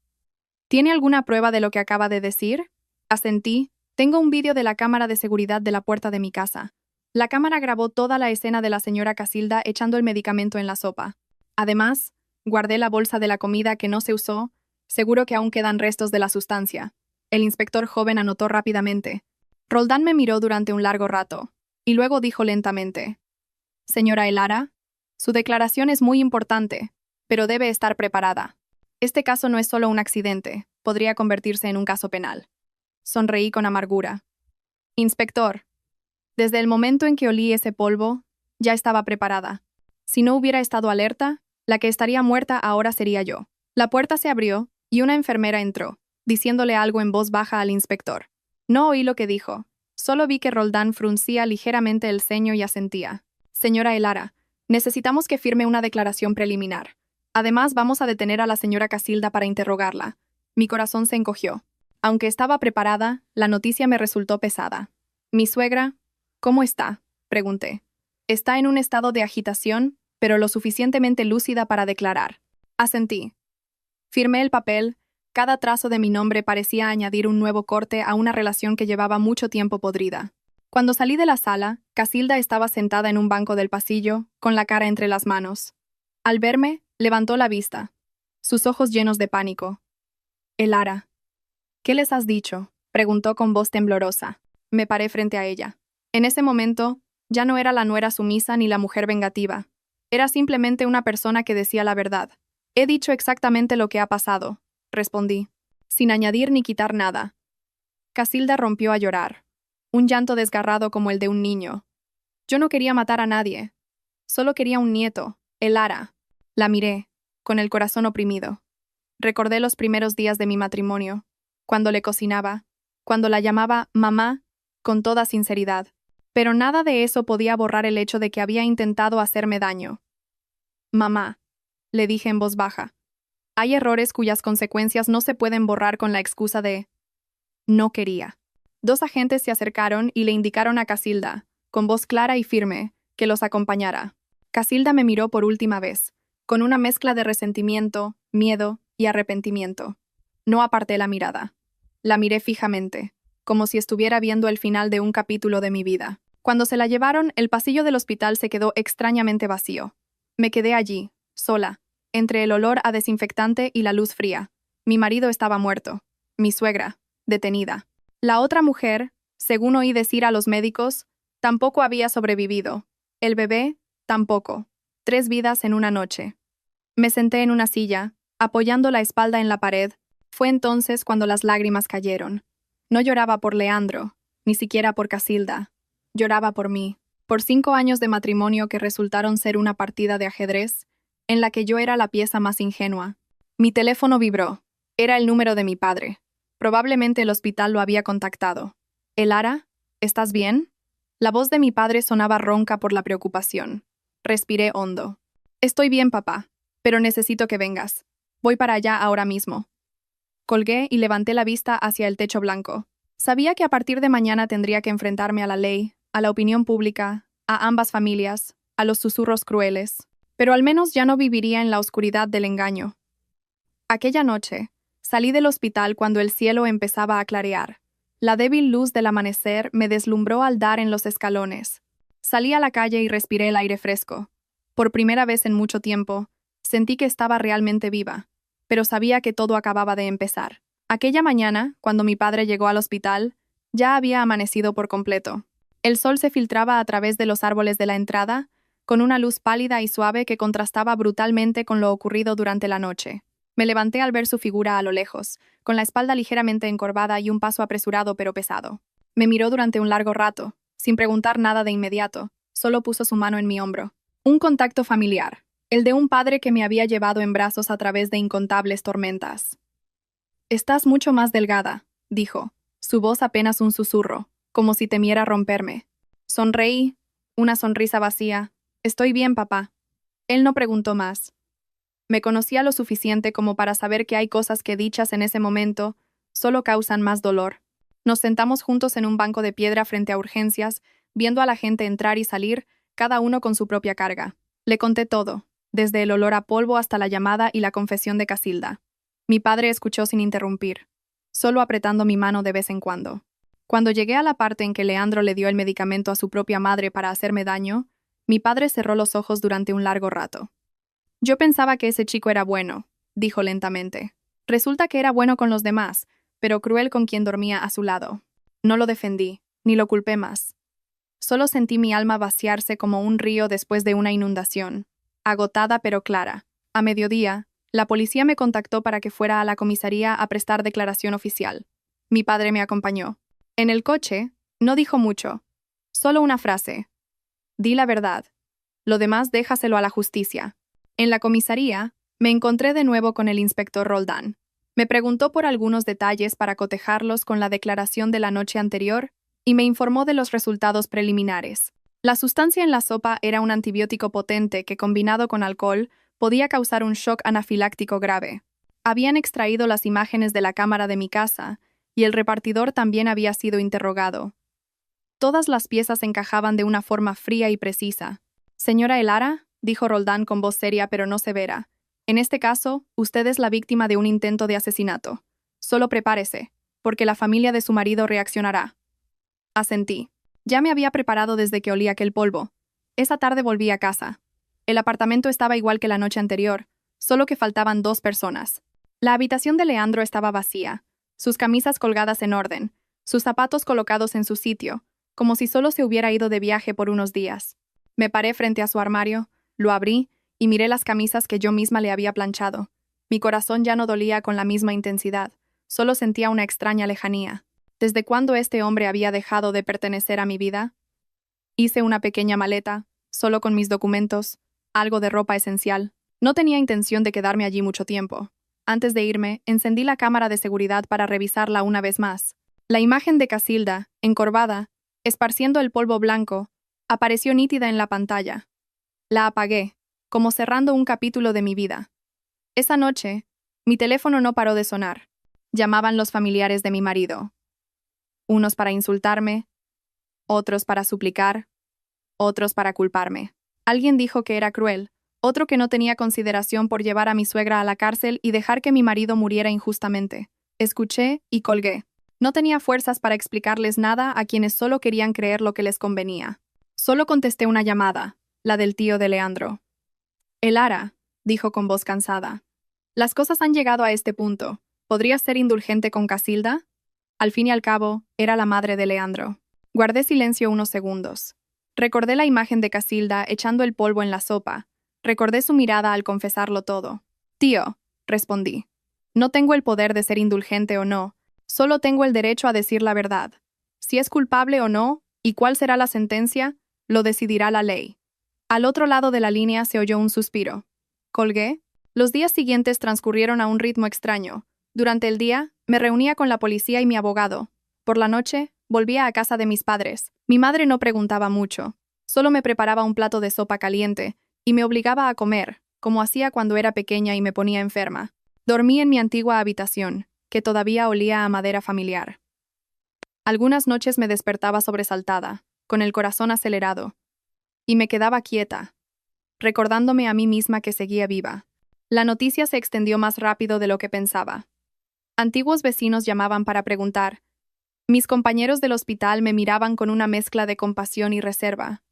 ¿Tiene alguna prueba de lo que acaba de decir? Asentí. Tengo un vídeo de la cámara de seguridad de la puerta de mi casa. La cámara grabó toda la escena de la señora Casilda echando el medicamento en la sopa. Además, guardé la bolsa de la comida que no se usó. Seguro que aún quedan restos de la sustancia. El inspector joven anotó rápidamente. Roldán me miró durante un largo rato, y luego dijo lentamente: Señora Elara, su declaración es muy importante, pero debe estar preparada. Este caso no es solo un accidente, podría convertirse en un caso penal. Sonreí con amargura. Inspector, desde el momento en que olí ese polvo, ya estaba preparada. Si no hubiera estado alerta, la que estaría muerta ahora sería yo. La puerta se abrió, y una enfermera entró, diciéndole algo en voz baja al inspector. No oí lo que dijo, solo vi que Roldán fruncía ligeramente el ceño y asentía. Señora Elara, necesitamos que firme una declaración preliminar. Además, vamos a detener a la señora Casilda para interrogarla. Mi corazón se encogió. Aunque estaba preparada, la noticia me resultó pesada. Mi suegra, ¿cómo está?, pregunté. Está en un estado de agitación, pero lo suficientemente lúcida para declarar. Asentí. Firmé el papel. Cada trazo de mi nombre parecía añadir un nuevo corte a una relación que llevaba mucho tiempo podrida. Cuando salí de la sala, Casilda estaba sentada en un banco del pasillo, con la cara entre las manos. Al verme, levantó la vista, sus ojos llenos de pánico. Elara. ¿Qué les has dicho?, preguntó con voz temblorosa. Me paré frente a ella. En ese momento, ya no era la nuera sumisa ni la mujer vengativa. Era simplemente una persona que decía la verdad. He dicho exactamente lo que ha pasado, respondí, sin añadir ni quitar nada. Casilda rompió a llorar, un llanto desgarrado como el de un niño. Yo no quería matar a nadie. Solo quería un nieto, Elara. La miré, con el corazón oprimido. Recordé los primeros días de mi matrimonio, cuando le cocinaba, cuando la llamaba mamá, con toda sinceridad. Pero nada de eso podía borrar el hecho de que había intentado hacerme daño. Mamá, le dije en voz baja. Hay errores cuyas consecuencias no se pueden borrar con la excusa de no quería. 2 agentes se acercaron y le indicaron a Casilda, con voz clara y firme, que los acompañara. Casilda me miró por última vez, con una mezcla de resentimiento, miedo y arrepentimiento. No aparté la mirada. La miré fijamente, como si estuviera viendo el final de un capítulo de mi vida. Cuando se la llevaron, el pasillo del hospital se quedó extrañamente vacío. Me quedé allí, sola, entre el olor a desinfectante y la luz fría. Mi marido estaba muerto. Mi suegra, detenida. La otra mujer, según oí decir a los médicos, tampoco había sobrevivido. El bebé, tampoco. 3 vidas en una noche. Me senté en una silla, apoyando la espalda en la pared. Fue entonces cuando las lágrimas cayeron. No lloraba por Leandro, ni siquiera por Casilda. Lloraba por mí, por 5 años de matrimonio que resultaron ser una partida de ajedrez, en la que yo era la pieza más ingenua. Mi teléfono vibró. Era el número de mi padre. Probablemente el hospital lo había contactado. «Elara, ¿estás bien?» La voz de mi padre sonaba ronca por la preocupación. Respiré hondo. «Estoy bien, papá, pero necesito que vengas. Voy para allá ahora mismo». Colgué y levanté la vista hacia el techo blanco. Sabía que a partir de mañana tendría que enfrentarme a la ley, a la opinión pública, a ambas familias, a los susurros crueles, pero al menos ya no viviría en la oscuridad del engaño. Aquella noche, salí del hospital cuando el cielo empezaba a clarear. La débil luz del amanecer me deslumbró al dar en los escalones. Salí a la calle y respiré el aire fresco. Por primera vez en mucho tiempo, sentí que estaba realmente viva, pero sabía que todo acababa de empezar. Aquella mañana, cuando mi padre llegó al hospital, ya había amanecido por completo. El sol se filtraba a través de los árboles de la entrada, con una luz pálida y suave que contrastaba brutalmente con lo ocurrido durante la noche. Me levanté al ver su figura a lo lejos, con la espalda ligeramente encorvada y un paso apresurado pero pesado. Me miró durante un largo rato, sin preguntar nada de inmediato, solo puso su mano en mi hombro. Un contacto familiar, el de un padre que me había llevado en brazos a través de incontables tormentas. «Estás mucho más delgada», dijo, su voz apenas un susurro, como si temiera romperme. Sonreí, una sonrisa vacía. «Estoy bien, papá». Él no preguntó más. Me conocía lo suficiente como para saber que hay cosas que dichas en ese momento solo causan más dolor. Nos sentamos juntos en un banco de piedra frente a urgencias, viendo a la gente entrar y salir, cada uno con su propia carga. Le conté todo, desde el olor a polvo hasta la llamada y la confesión de Casilda. Mi padre escuchó sin interrumpir, solo apretando mi mano de vez en cuando. Cuando llegué a la parte en que Leandro le dio el medicamento a su propia madre para hacerme daño, mi padre cerró los ojos durante un largo rato. «Yo pensaba que ese chico era bueno», dijo lentamente. «Resulta que era bueno con los demás, pero cruel con quien dormía a su lado. No lo defendí, ni lo culpé más. Solo sentí mi alma vaciarse como un río después de una inundación, agotada pero clara. A mediodía, la policía me contactó para que fuera a la comisaría a prestar declaración oficial. Mi padre me acompañó. En el coche, no dijo mucho, solo una frase. «Di la verdad. Lo demás déjaselo a la justicia». En la comisaría, me encontré de nuevo con el inspector Roldán. Me preguntó por algunos detalles para cotejarlos con la declaración de la noche anterior y me informó de los resultados preliminares. La sustancia en la sopa era un antibiótico potente que, combinado con alcohol, podía causar un shock anafiláctico grave. Habían extraído las imágenes de la cámara de mi casa y el repartidor también había sido interrogado. Todas las piezas encajaban de una forma fría y precisa. «Señora Elara», dijo Roldán con voz seria pero no severa, «en este caso, usted es la víctima de un intento de asesinato. Solo prepárese, porque la familia de su marido reaccionará». Asentí. Ya me había preparado desde que olí aquel polvo. Esa tarde volví a casa. El apartamento estaba igual que la noche anterior, solo que faltaban 2 personas. La habitación de Leandro estaba vacía, sus camisas colgadas en orden, sus zapatos colocados en su sitio, como si solo se hubiera ido de viaje por unos días. Me paré frente a su armario, lo abrí y miré las camisas que yo misma le había planchado. Mi corazón ya no dolía con la misma intensidad, solo sentía una extraña lejanía. ¿Desde cuándo este hombre había dejado de pertenecer a mi vida? Hice una pequeña maleta, solo con mis documentos, algo de ropa esencial. No tenía intención de quedarme allí mucho tiempo. Antes de irme, encendí la cámara de seguridad para revisarla una vez más. La imagen de Casilda, encorvada, esparciendo el polvo blanco, apareció nítida en la pantalla. La apagué, como cerrando un capítulo de mi vida. Esa noche, mi teléfono no paró de sonar. Llamaban los familiares de mi marido. Unos para insultarme, otros para suplicar, otros para culparme. Alguien dijo que era cruel, Otro que no tenía consideración por llevar a mi suegra a la cárcel y dejar que mi marido muriera injustamente. Escuché y colgué. No tenía fuerzas para explicarles nada a quienes solo querían creer lo que les convenía. Solo contesté una llamada, la del tío de Leandro. Elara, dijo con voz cansada. Las cosas han llegado a este punto. ¿Podrías ser indulgente con Casilda? Al fin y al cabo, era la madre de Leandro. Guardé silencio unos segundos. Recordé la imagen de Casilda echando el polvo en la sopa. Recordé su mirada al confesarlo todo. Tío, respondí. No tengo el poder de ser indulgente o no, solo tengo el derecho a decir la verdad. Si es culpable o no, y cuál será la sentencia, lo decidirá la ley. Al otro lado de la línea se oyó un suspiro. Colgué. Los días siguientes transcurrieron a un ritmo extraño. Durante el día, me reunía con la policía y mi abogado. Por la noche, volvía a casa de mis padres. Mi madre no preguntaba mucho. Solo me preparaba un plato de sopa caliente y me obligaba a comer, como hacía cuando era pequeña y me ponía enferma. Dormí en mi antigua habitación, que todavía olía a madera familiar. Algunas noches me despertaba sobresaltada, con el corazón acelerado, y me quedaba quieta, recordándome a mí misma que seguía viva. La noticia se extendió más rápido de lo que pensaba. Antiguos vecinos llamaban para preguntar. Mis compañeros del hospital me miraban con una mezcla de compasión y reserva.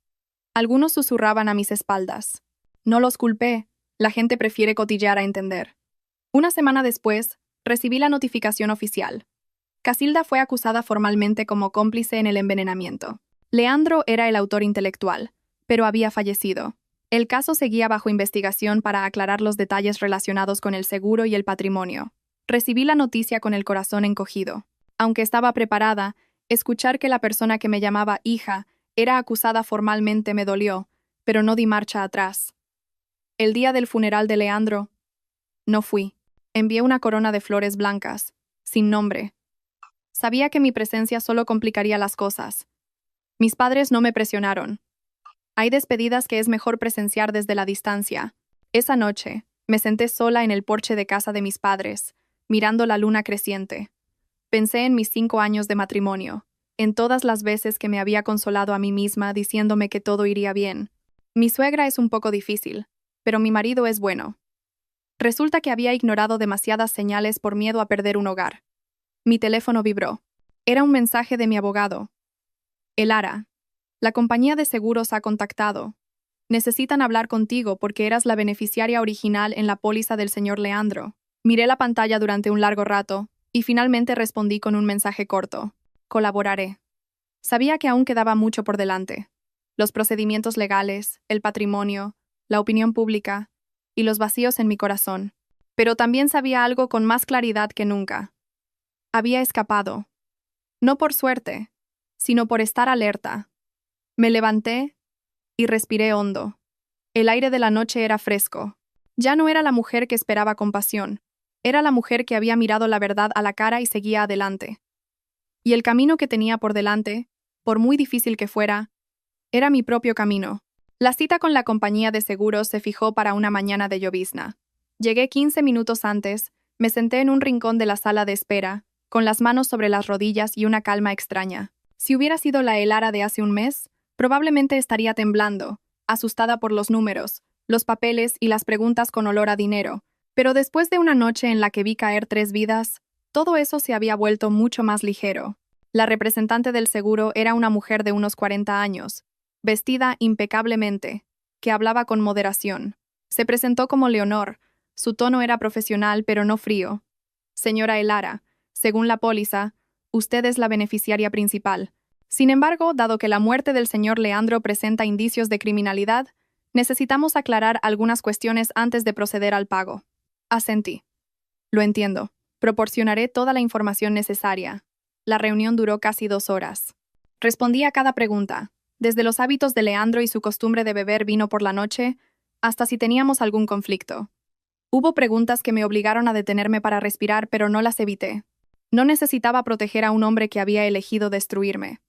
Algunos susurraban a mis espaldas. No los culpé, la gente prefiere cotillar a entender. Una semana después, recibí la notificación oficial. Casilda fue acusada formalmente como cómplice en el envenenamiento. Leandro era el autor intelectual, pero había fallecido. El caso seguía bajo investigación para aclarar los detalles relacionados con el seguro y el patrimonio. Recibí la noticia con el corazón encogido. Aunque estaba preparada, escuchar que la persona que me llamaba hija era acusada formalmente me dolió, pero no di marcha atrás. El día del funeral de Leandro, no fui. Envié una corona de flores blancas, sin nombre. Sabía que mi presencia solo complicaría las cosas. Mis padres no me presionaron. Hay despedidas que es mejor presenciar desde la distancia. Esa noche, me senté sola en el porche de casa de mis padres, mirando la luna creciente. Pensé en mis 5 años de matrimonio, en todas las veces que me había consolado a mí misma diciéndome que todo iría bien. Mi suegra es un poco difícil, pero mi marido es bueno. Resulta que había ignorado demasiadas señales por miedo a perder un hogar. Mi teléfono vibró. Era un mensaje de mi abogado. Elara, la compañía de seguros ha contactado. Necesitan hablar contigo porque eras la beneficiaria original en la póliza del señor Leandro. Miré la pantalla durante un largo rato y finalmente respondí con un mensaje corto. Colaboraré. Sabía que aún quedaba mucho por delante. Los procedimientos legales, el patrimonio, la opinión pública y los vacíos en mi corazón. Pero también sabía algo con más claridad que nunca. Había escapado. No por suerte, sino por estar alerta. Me levanté y respiré hondo. El aire de la noche era fresco. Ya no era la mujer que esperaba compasión. Era la mujer que había mirado la verdad a la cara y seguía adelante. Y el camino que tenía por delante, por muy difícil que fuera, era mi propio camino. La cita con la compañía de seguros se fijó para una mañana de llovizna. Llegué 15 minutos antes, me senté en un rincón de la sala de espera, con las manos sobre las rodillas y una calma extraña. Si hubiera sido la Elara de hace un mes, probablemente estaría temblando, asustada por los números, los papeles y las preguntas con olor a dinero. Pero después de una noche en la que vi caer 3 vidas, todo eso se había vuelto mucho más ligero. La representante del seguro era una mujer de unos 40 años, vestida impecablemente, que hablaba con moderación. Se presentó como Leonor. Su tono era profesional pero no frío. Señora Elara, según la póliza, usted es la beneficiaria principal. Sin embargo, dado que la muerte del señor Leandro presenta indicios de criminalidad, necesitamos aclarar algunas cuestiones antes de proceder al pago. Asentí. Lo entiendo. Proporcionaré toda la información necesaria. La reunión duró casi 2 horas. Respondí a cada pregunta, desde los hábitos de Leandro y su costumbre de beber vino por la noche, hasta si teníamos algún conflicto. Hubo preguntas que me obligaron a detenerme para respirar, pero no las evité. No necesitaba proteger a un hombre que había elegido destruirme.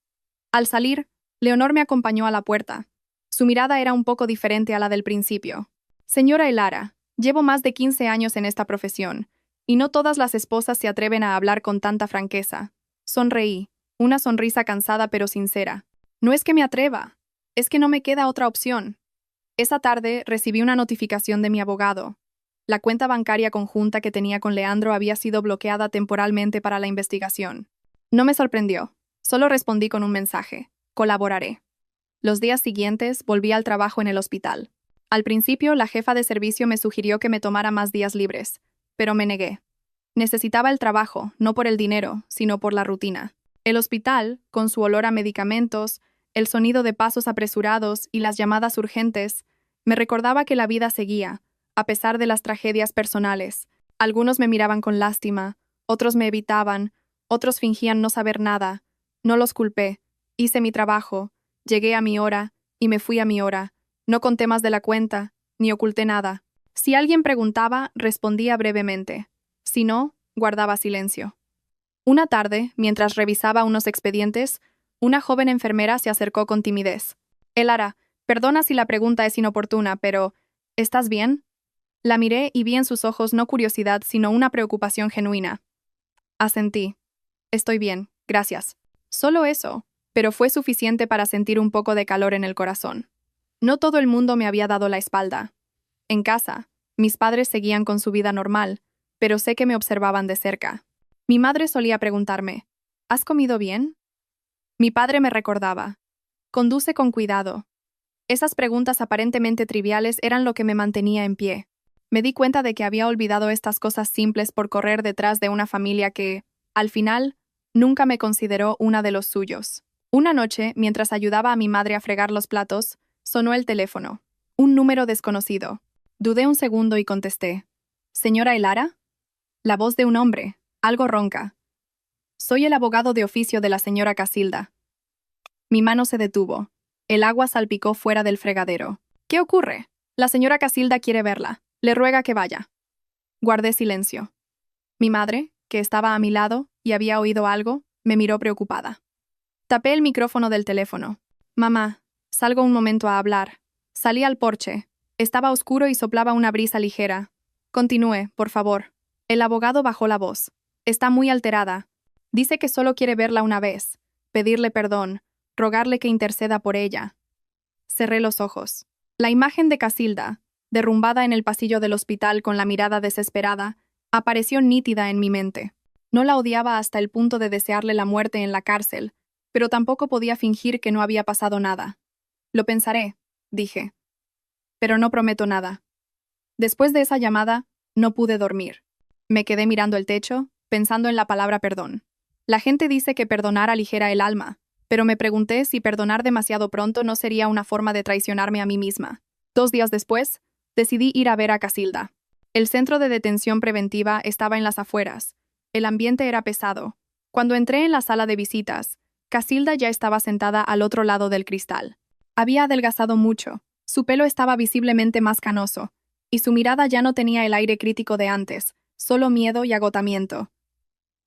Al salir, Leonor me acompañó a la puerta. Su mirada era un poco diferente a la del principio. Señora Elara, llevo más de 15 años en esta profesión, y no todas las esposas se atreven a hablar con tanta franqueza. Sonreí, una sonrisa cansada pero sincera. No es que me atreva, es que no me queda otra opción. Esa tarde recibí una notificación de mi abogado. La cuenta bancaria conjunta que tenía con Leandro había sido bloqueada temporalmente para la investigación. No me sorprendió. Solo respondí con un mensaje. Colaboraré. Los días siguientes volví al trabajo en el hospital. Al principio, la jefa de servicio me sugirió que me tomara más días libres, pero me negué. Necesitaba el trabajo, no por el dinero, sino por la rutina. El hospital, con su olor a medicamentos, el sonido de pasos apresurados y las llamadas urgentes, me recordaba que la vida seguía, a pesar de las tragedias personales. Algunos me miraban con lástima, otros me evitaban, otros fingían no saber nada. No los culpé. Hice mi trabajo, llegué a mi hora y me fui a mi hora. No conté más de la cuenta, ni oculté nada. Si alguien preguntaba, respondía brevemente. Si no, guardaba silencio. Una tarde, mientras revisaba unos expedientes, una joven enfermera se acercó con timidez. Elara, perdona si la pregunta es inoportuna, pero ¿estás bien? La miré y vi en sus ojos no curiosidad, sino una preocupación genuina. Asentí. Estoy bien, gracias. Solo eso, pero fue suficiente para sentir un poco de calor en el corazón. No todo el mundo me había dado la espalda. En casa, mis padres seguían con su vida normal, pero sé que me observaban de cerca. Mi madre solía preguntarme, ¿has comido bien? Mi padre me recordaba, conduce con cuidado. Esas preguntas aparentemente triviales eran lo que me mantenía en pie. Me di cuenta de que había olvidado estas cosas simples por correr detrás de una familia que, al final, nunca me consideró una de los suyos. Una noche, mientras ayudaba a mi madre a fregar los platos, sonó el teléfono. Un número desconocido. Dudé un segundo y contesté. ¿Señora Elara? La voz de un hombre, algo ronca. Soy el abogado de oficio de la señora Casilda. Mi mano se detuvo. El agua salpicó fuera del fregadero. ¿Qué ocurre? La señora Casilda quiere verla. Le ruega que vaya. Guardé silencio. Mi madre, que estaba a mi lado y había oído algo, me miró preocupada. Tapé el micrófono del teléfono. Mamá, salgo un momento a hablar. Salí al porche. Estaba oscuro y soplaba una brisa ligera. Continúe, por favor. El abogado bajó la voz. Está muy alterada. Dice que solo quiere verla una vez, pedirle perdón, rogarle que interceda por ella. Cerré los ojos. La imagen de Casilda, derrumbada en el pasillo del hospital con la mirada desesperada, apareció nítida en mi mente. No la odiaba hasta el punto de desearle la muerte en la cárcel, pero tampoco podía fingir que no había pasado nada. Lo pensaré, dije. Pero no prometo nada. Después de esa llamada, no pude dormir. Me quedé mirando el techo, pensando en la palabra perdón. La gente dice que perdonar aligera el alma, pero me pregunté si perdonar demasiado pronto no sería una forma de traicionarme a mí misma. 2 días después, decidí ir a ver a Casilda. El centro de detención preventiva estaba en las afueras. El ambiente era pesado. Cuando entré en la sala de visitas, Casilda ya estaba sentada al otro lado del cristal. Había adelgazado mucho, su pelo estaba visiblemente más canoso, y su mirada ya no tenía el aire crítico de antes, solo miedo y agotamiento.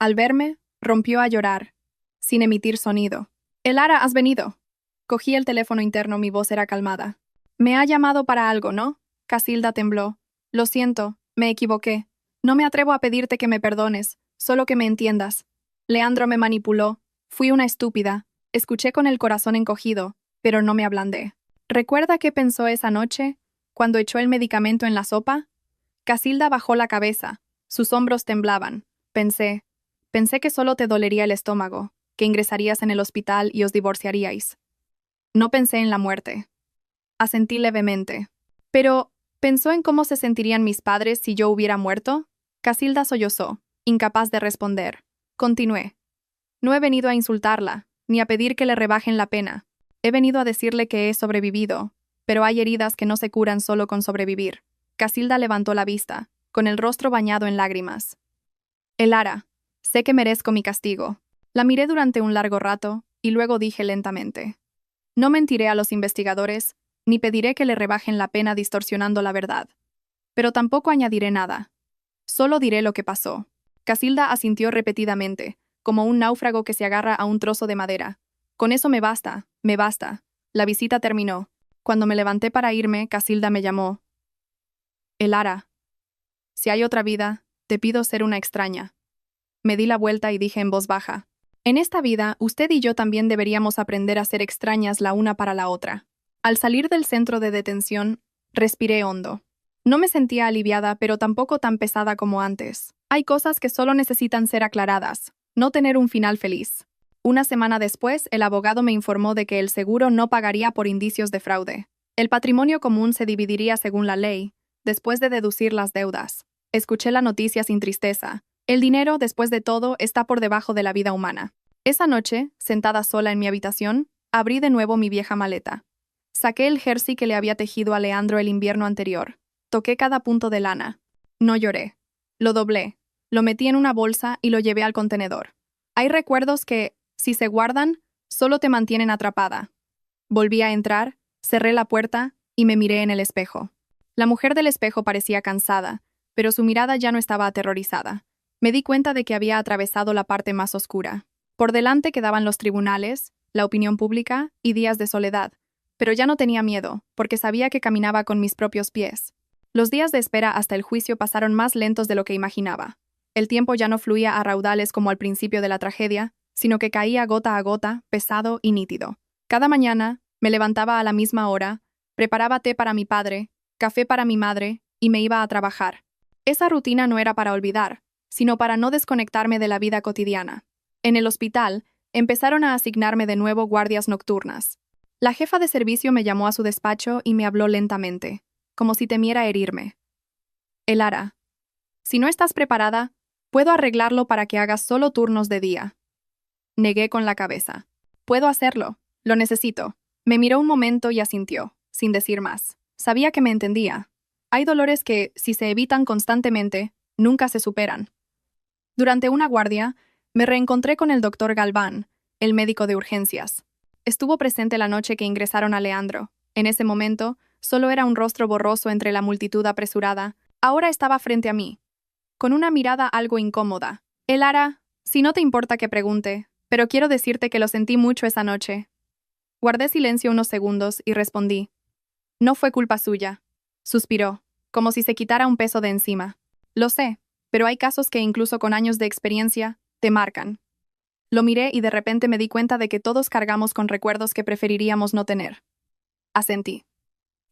Al verme, rompió a llorar, sin emitir sonido. «Elara, has venido». Cogí el teléfono interno, mi voz era calmada. «Me ha llamado para algo, ¿no?» Casilda tembló. «Lo siento, me equivoqué. No me atrevo a pedirte que me perdones, solo que me entiendas. Leandro me manipuló. Fui una estúpida. Escuché con el corazón encogido, pero no me ablandé. ¿Recuerda qué pensó esa noche, cuando echó el medicamento en la sopa?» Casilda bajó la cabeza. Sus hombros temblaban. Pensé que solo te dolería el estómago, que ingresarías en el hospital y os divorciaríais. No pensé en la muerte. Asentí levemente. Pero, ¿pensó en cómo se sentirían mis padres si yo hubiera muerto? Casilda sollozó, incapaz de responder. Continué. No he venido a insultarla, ni a pedir que le rebajen la pena. He venido a decirle que he sobrevivido, pero hay heridas que no se curan solo con sobrevivir. Casilda levantó la vista, con el rostro bañado en lágrimas. Elara, sé que merezco mi castigo. La miré durante un largo rato, y luego dije lentamente. No mentiré a los investigadores, ni pediré que le rebajen la pena distorsionando la verdad. Pero tampoco añadiré nada. Solo diré lo que pasó. Casilda asintió repetidamente, como un náufrago que se agarra a un trozo de madera. Con eso me basta, me basta. La visita terminó. Cuando me levanté para irme, Casilda me llamó. Elara, si hay otra vida, te pido ser una extraña. Me di la vuelta y dije en voz baja. En esta vida, usted y yo también deberíamos aprender a ser extrañas la una para la otra. Al salir del centro de detención, respiré hondo. No me sentía aliviada, pero tampoco tan pesada como antes. Hay cosas que solo necesitan ser aclaradas, no tener un final feliz. Una semana después, el abogado me informó de que el seguro no pagaría por indicios de fraude. El patrimonio común se dividiría según la ley, después de deducir las deudas. Escuché la noticia sin tristeza. El dinero, después de todo, está por debajo de la vida humana. Esa noche, sentada sola en mi habitación, abrí de nuevo mi vieja maleta. Saqué el jersey que le había tejido a Leandro el invierno anterior. Toqué cada punto de lana. No lloré. Lo doblé. Lo metí en una bolsa y lo llevé al contenedor. Hay recuerdos que, si se guardan, solo te mantienen atrapada. Volví a entrar, cerré la puerta y me miré en el espejo. La mujer del espejo parecía cansada, pero su mirada ya no estaba aterrorizada. Me di cuenta de que había atravesado la parte más oscura. Por delante quedaban los tribunales, la opinión pública y días de soledad, pero ya no tenía miedo, porque sabía que caminaba con mis propios pies. Los días de espera hasta el juicio pasaron más lentos de lo que imaginaba. El tiempo ya no fluía a raudales como al principio de la tragedia, sino que caía gota a gota, pesado y nítido. Cada mañana, me levantaba a la misma hora, preparaba té para mi padre, café para mi madre, y me iba a trabajar. Esa rutina no era para olvidar, sino para no desconectarme de la vida cotidiana. En el hospital, empezaron a asignarme de nuevo guardias nocturnas. La jefa de servicio me llamó a su despacho y me habló lentamente, como si temiera herirme. Elara, si no estás preparada, puedo arreglarlo para que hagas solo turnos de día. Negué con la cabeza. Puedo hacerlo, lo necesito. Me miró un momento y asintió, sin decir más. Sabía que me entendía. Hay dolores que, si se evitan constantemente, nunca se superan. Durante una guardia, me reencontré con el doctor Galván, el médico de urgencias. Estuvo presente la noche que ingresaron a Leandro. En ese momento, solo era un rostro borroso entre la multitud apresurada. Ahora estaba frente a mí, con una mirada algo incómoda. Elara, si no te importa que pregunte, pero quiero decirte que lo sentí mucho esa noche. Guardé silencio unos segundos y respondí. No fue culpa suya. Suspiró, como si se quitara un peso de encima. Lo sé, pero hay casos que incluso con años de experiencia, te marcan. Lo miré y de repente me di cuenta de que todos cargamos con recuerdos que preferiríamos no tener. Asentí.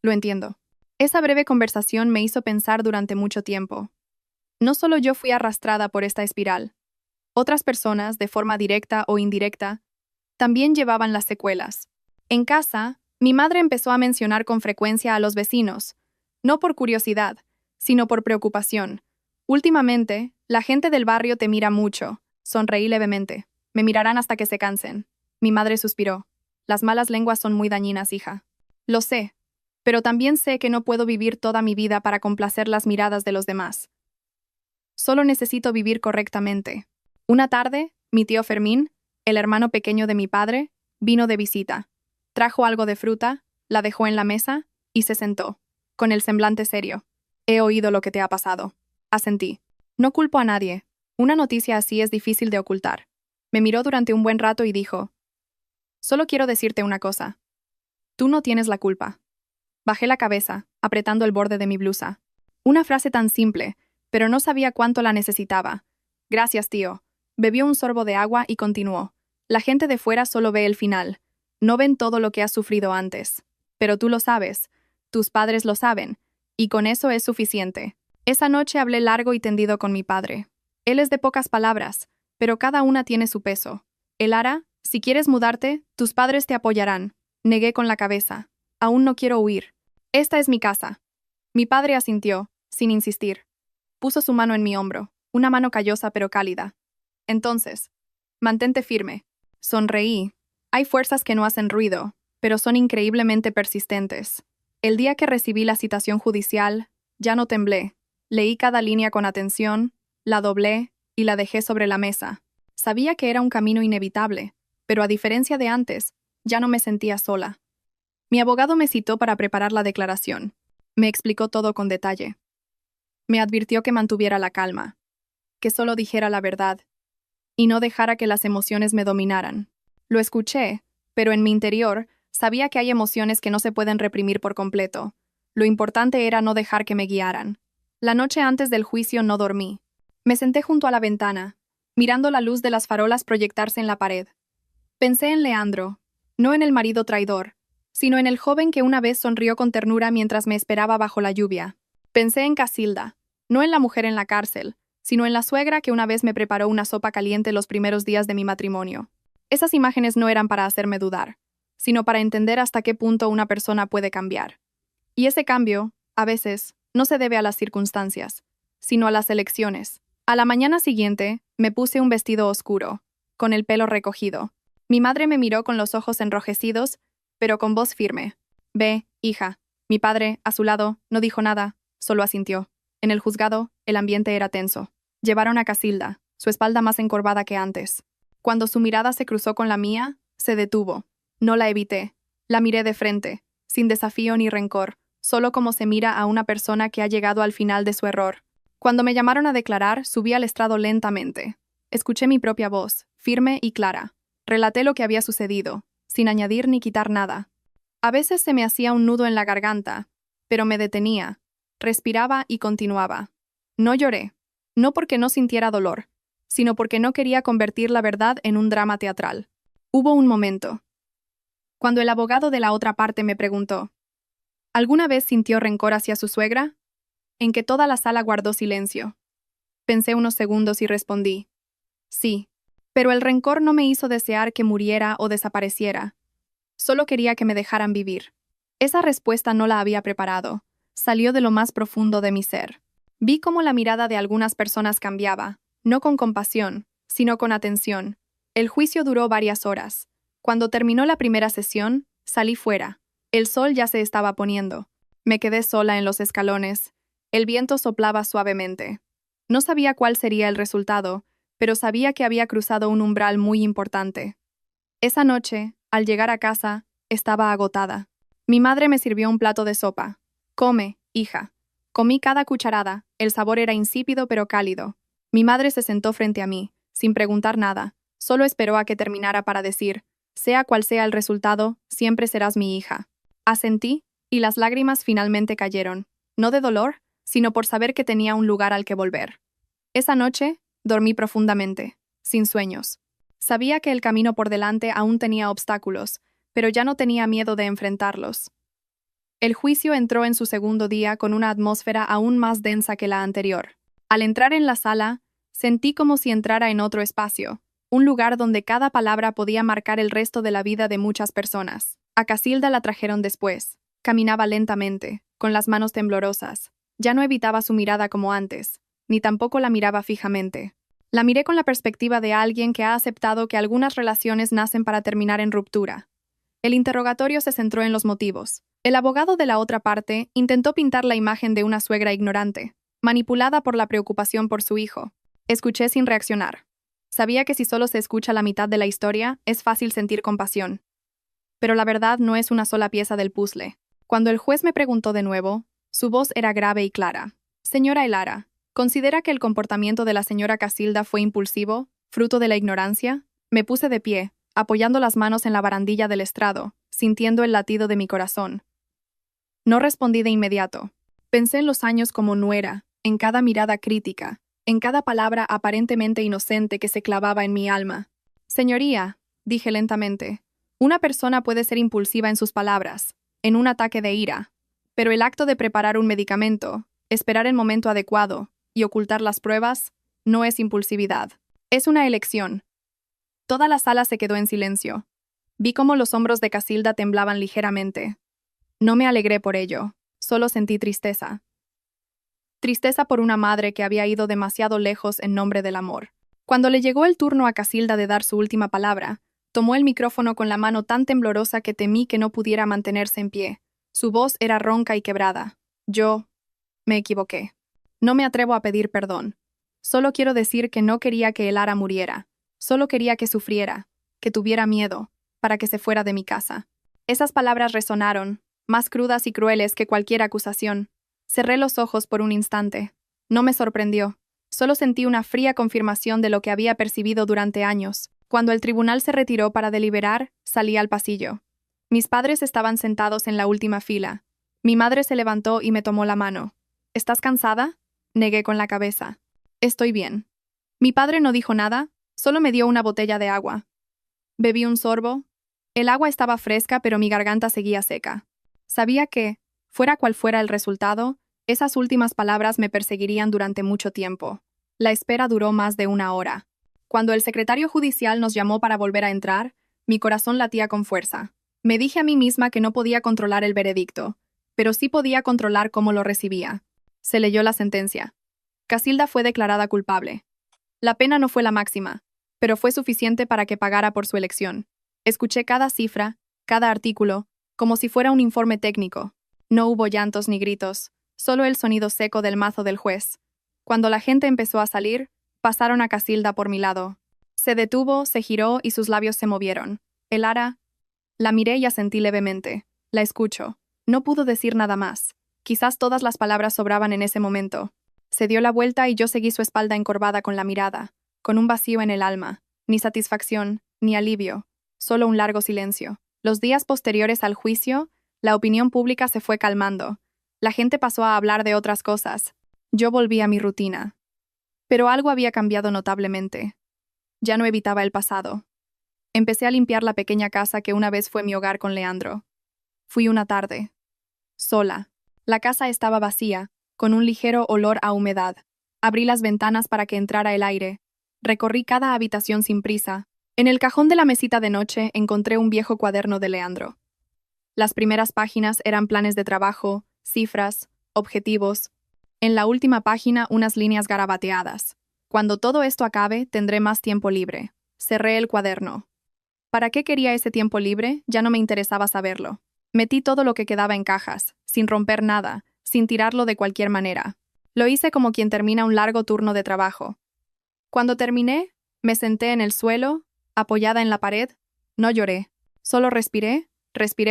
Lo entiendo. Esa breve conversación me hizo pensar durante mucho tiempo. No solo yo fui arrastrada por esta espiral. Otras personas, de forma directa o indirecta, también llevaban las secuelas. En casa, mi madre empezó a mencionar con frecuencia a los vecinos, no por curiosidad, sino por preocupación. Últimamente, la gente del barrio te mira mucho. Sonreí levemente. Me mirarán hasta que se cansen. Mi madre suspiró. Las malas lenguas son muy dañinas, hija. Lo sé, pero también sé que no puedo vivir toda mi vida para complacer las miradas de los demás. Solo necesito vivir correctamente. Una tarde, mi tío Fermín, el hermano pequeño de mi padre, vino de visita. Trajo algo de fruta, la dejó en la mesa y se sentó, con el semblante serio. He oído lo que te ha pasado. Asentí. No culpo a nadie. Una noticia así es difícil de ocultar. Me miró durante un buen rato y dijo: Solo quiero decirte una cosa. Tú no tienes la culpa. Bajé la cabeza, apretando el borde de mi blusa. Una frase tan simple, pero no sabía cuánto la necesitaba. Gracias, tío. Bebió un sorbo de agua y continuó. La gente de fuera solo ve el final. No ven todo lo que has sufrido antes. Pero tú lo sabes. Tus padres lo saben. Y con eso es suficiente. Esa noche hablé largo y tendido con mi padre. Él es de pocas palabras, pero cada una tiene su peso. Elara, si quieres mudarte, tus padres te apoyarán. Negué con la cabeza. Aún no quiero huir. Esta es mi casa. Mi padre asintió, sin insistir. Puso su mano en mi hombro, una mano callosa pero cálida. Entonces, mantente firme. Sonreí. Hay fuerzas que no hacen ruido, pero son increíblemente persistentes. El día que recibí la citación judicial, ya no temblé. Leí cada línea con atención, la doblé y la dejé sobre la mesa. Sabía que era un camino inevitable, pero a diferencia de antes, ya no me sentía sola. Mi abogado me citó para preparar la declaración. Me explicó todo con detalle. Me advirtió que mantuviera la calma, que solo dijera la verdad, y no dejara que las emociones me dominaran. Lo escuché, pero en mi interior sabía que hay emociones que no se pueden reprimir por completo. Lo importante era no dejar que me guiaran. La noche antes del juicio no dormí. Me senté junto a la ventana, mirando la luz de las farolas proyectarse en la pared. Pensé en Leandro, no en el marido traidor, sino en el joven que una vez sonrió con ternura mientras me esperaba bajo la lluvia. Pensé en Casilda, no en la mujer en la cárcel, sino en la suegra que una vez me preparó una sopa caliente los primeros días de mi matrimonio. Esas imágenes no eran para hacerme dudar, sino para entender hasta qué punto una persona puede cambiar. Y ese cambio, a veces, no se debe a las circunstancias, sino a las elecciones. A la mañana siguiente, me puse un vestido oscuro, con el pelo recogido. Mi madre me miró con los ojos enrojecidos, pero con voz firme. Ve, hija. Mi padre, a su lado, no dijo nada, solo asintió. En el juzgado, el ambiente era tenso. Llevaron a Casilda, su espalda más encorvada que antes. Cuando su mirada se cruzó con la mía, se detuvo. No la evité. La miré de frente, sin desafío ni rencor, solo como se mira a una persona que ha llegado al final de su error. Cuando me llamaron a declarar, subí al estrado lentamente. Escuché mi propia voz, firme y clara. Relaté lo que había sucedido, sin añadir ni quitar nada. A veces se me hacía un nudo en la garganta, pero me detenía, respiraba y continuaba. No lloré, no porque no sintiera dolor, sino porque no quería convertir la verdad en un drama teatral. Hubo un momento, cuando el abogado de la otra parte me preguntó, ¿alguna vez sintió rencor hacia su suegra? En que toda la sala guardó silencio. Pensé unos segundos y respondí, sí, pero el rencor no me hizo desear que muriera o desapareciera. Solo quería que me dejaran vivir. Esa respuesta no la había preparado. Salió de lo más profundo de mi ser. Vi cómo la mirada de algunas personas cambiaba, no con compasión, sino con atención. El juicio duró varias horas. Cuando terminó la primera sesión, salí fuera. El sol ya se estaba poniendo. Me quedé sola en los escalones. El viento soplaba suavemente. No sabía cuál sería el resultado, pero sabía que había cruzado un umbral muy importante. Esa noche, al llegar a casa, estaba agotada. Mi madre me sirvió un plato de sopa. Come, hija. Comí cada cucharada, el sabor era insípido pero cálido. Mi madre se sentó frente a mí, sin preguntar nada, solo esperó a que terminara para decir, sea cual sea el resultado, siempre serás mi hija. Asentí, y las lágrimas finalmente cayeron, no de dolor, sino por saber que tenía un lugar al que volver. Esa noche, dormí profundamente, sin sueños. Sabía que el camino por delante aún tenía obstáculos, pero ya no tenía miedo de enfrentarlos. El juicio entró en su segundo día con una atmósfera aún más densa que la anterior. Al entrar en la sala, sentí como si entrara en otro espacio, un lugar donde cada palabra podía marcar el resto de la vida de muchas personas. A Casilda la trajeron después. Caminaba lentamente, con las manos temblorosas. Ya no evitaba su mirada como antes, ni tampoco la miraba fijamente. La miré con la perspectiva de alguien que ha aceptado que algunas relaciones nacen para terminar en ruptura. El interrogatorio se centró en los motivos. El abogado de la otra parte intentó pintar la imagen de una suegra ignorante, manipulada por la preocupación por su hijo. Escuché sin reaccionar. Sabía que si solo se escucha la mitad de la historia, es fácil sentir compasión. Pero la verdad no es una sola pieza del puzzle. Cuando el juez me preguntó de nuevo, su voz era grave y clara. Señora Elara, ¿considera que el comportamiento de la señora Casilda fue impulsivo, fruto de la ignorancia? Me puse de pie, apoyando las manos en la barandilla del estrado, sintiendo el latido de mi corazón. No respondí de inmediato. Pensé en los años como nuera, en cada mirada crítica, en cada palabra aparentemente inocente que se clavaba en mi alma. Señoría, dije lentamente, una persona puede ser impulsiva en sus palabras, en un ataque de ira, pero el acto de preparar un medicamento, esperar el momento adecuado y ocultar las pruebas, no es impulsividad. Es una elección. Toda la sala se quedó en silencio. Vi cómo los hombros de Casilda temblaban ligeramente. No me alegré por ello, solo sentí tristeza. Tristeza por una madre que había ido demasiado lejos en nombre del amor. Cuando le llegó el turno a Casilda de dar su última palabra, tomó el micrófono con la mano tan temblorosa que temí que no pudiera mantenerse en pie. Su voz era ronca y quebrada. Yo me equivoqué. No me atrevo a pedir perdón. Solo quiero decir que no quería que Elara muriera. Solo quería que sufriera, que tuviera miedo, para que se fuera de mi casa. Esas palabras resonaron, más crudas y crueles que cualquier acusación. Cerré los ojos por un instante. No me sorprendió. Solo sentí una fría confirmación de lo que había percibido durante años. Cuando el tribunal se retiró para deliberar, salí al pasillo. Mis padres estaban sentados en la última fila. Mi madre se levantó y me tomó la mano. ¿Estás cansada? Negué con la cabeza. Estoy bien. Mi padre no dijo nada, solo me dio una botella de agua. Bebí un sorbo, El agua estaba fresca, pero mi garganta seguía seca. Sabía que, fuera cual fuera el resultado, esas últimas palabras me perseguirían durante mucho tiempo. La espera duró más de una hora. Cuando el secretario judicial nos llamó para volver a entrar, mi corazón latía con fuerza. Me dije a mí misma que no podía controlar el veredicto, pero sí podía controlar cómo lo recibía. Se leyó la sentencia. Casilda fue declarada culpable. La pena no fue la máxima, pero fue suficiente para que pagara por su elección. Escuché cada cifra, cada artículo, como si fuera un informe técnico. No hubo llantos ni gritos, solo el sonido seco del mazo del juez. Cuando la gente empezó a salir, pasaron a Casilda por mi lado. Se detuvo, se giró y sus labios se movieron. Elara. La miré y asentí levemente. La escucho. No pudo decir nada más. Quizás todas las palabras sobraban en ese momento. Se dio la vuelta y yo seguí su espalda encorvada con la mirada, con un vacío en el alma. Ni satisfacción, ni alivio. Solo un largo silencio. Los días posteriores al juicio, la opinión pública se fue calmando. La gente pasó a hablar de otras cosas. Yo volví a mi rutina. Pero algo había cambiado notablemente. Ya no evitaba el pasado. Empecé a limpiar la pequeña casa que una vez fue mi hogar con Leandro. Fui una tarde. Sola. La casa estaba vacía, con un ligero olor a humedad. Abrí las ventanas para que entrara el aire. Recorrí cada habitación sin prisa. En el cajón de la mesita de noche encontré un viejo cuaderno de Leandro. Las primeras páginas eran planes de trabajo, cifras, objetivos. En la última página unas líneas garabateadas. Cuando todo esto acabe, tendré más tiempo libre. Cerré el cuaderno. ¿Para qué quería ese tiempo libre? Ya no me interesaba saberlo. Metí todo lo que quedaba en cajas, sin romper nada, sin tirarlo de cualquier manera. Lo hice como quien termina un largo turno de trabajo. Cuando terminé, me senté en el suelo, apoyada en la pared. No lloré. Solo respiré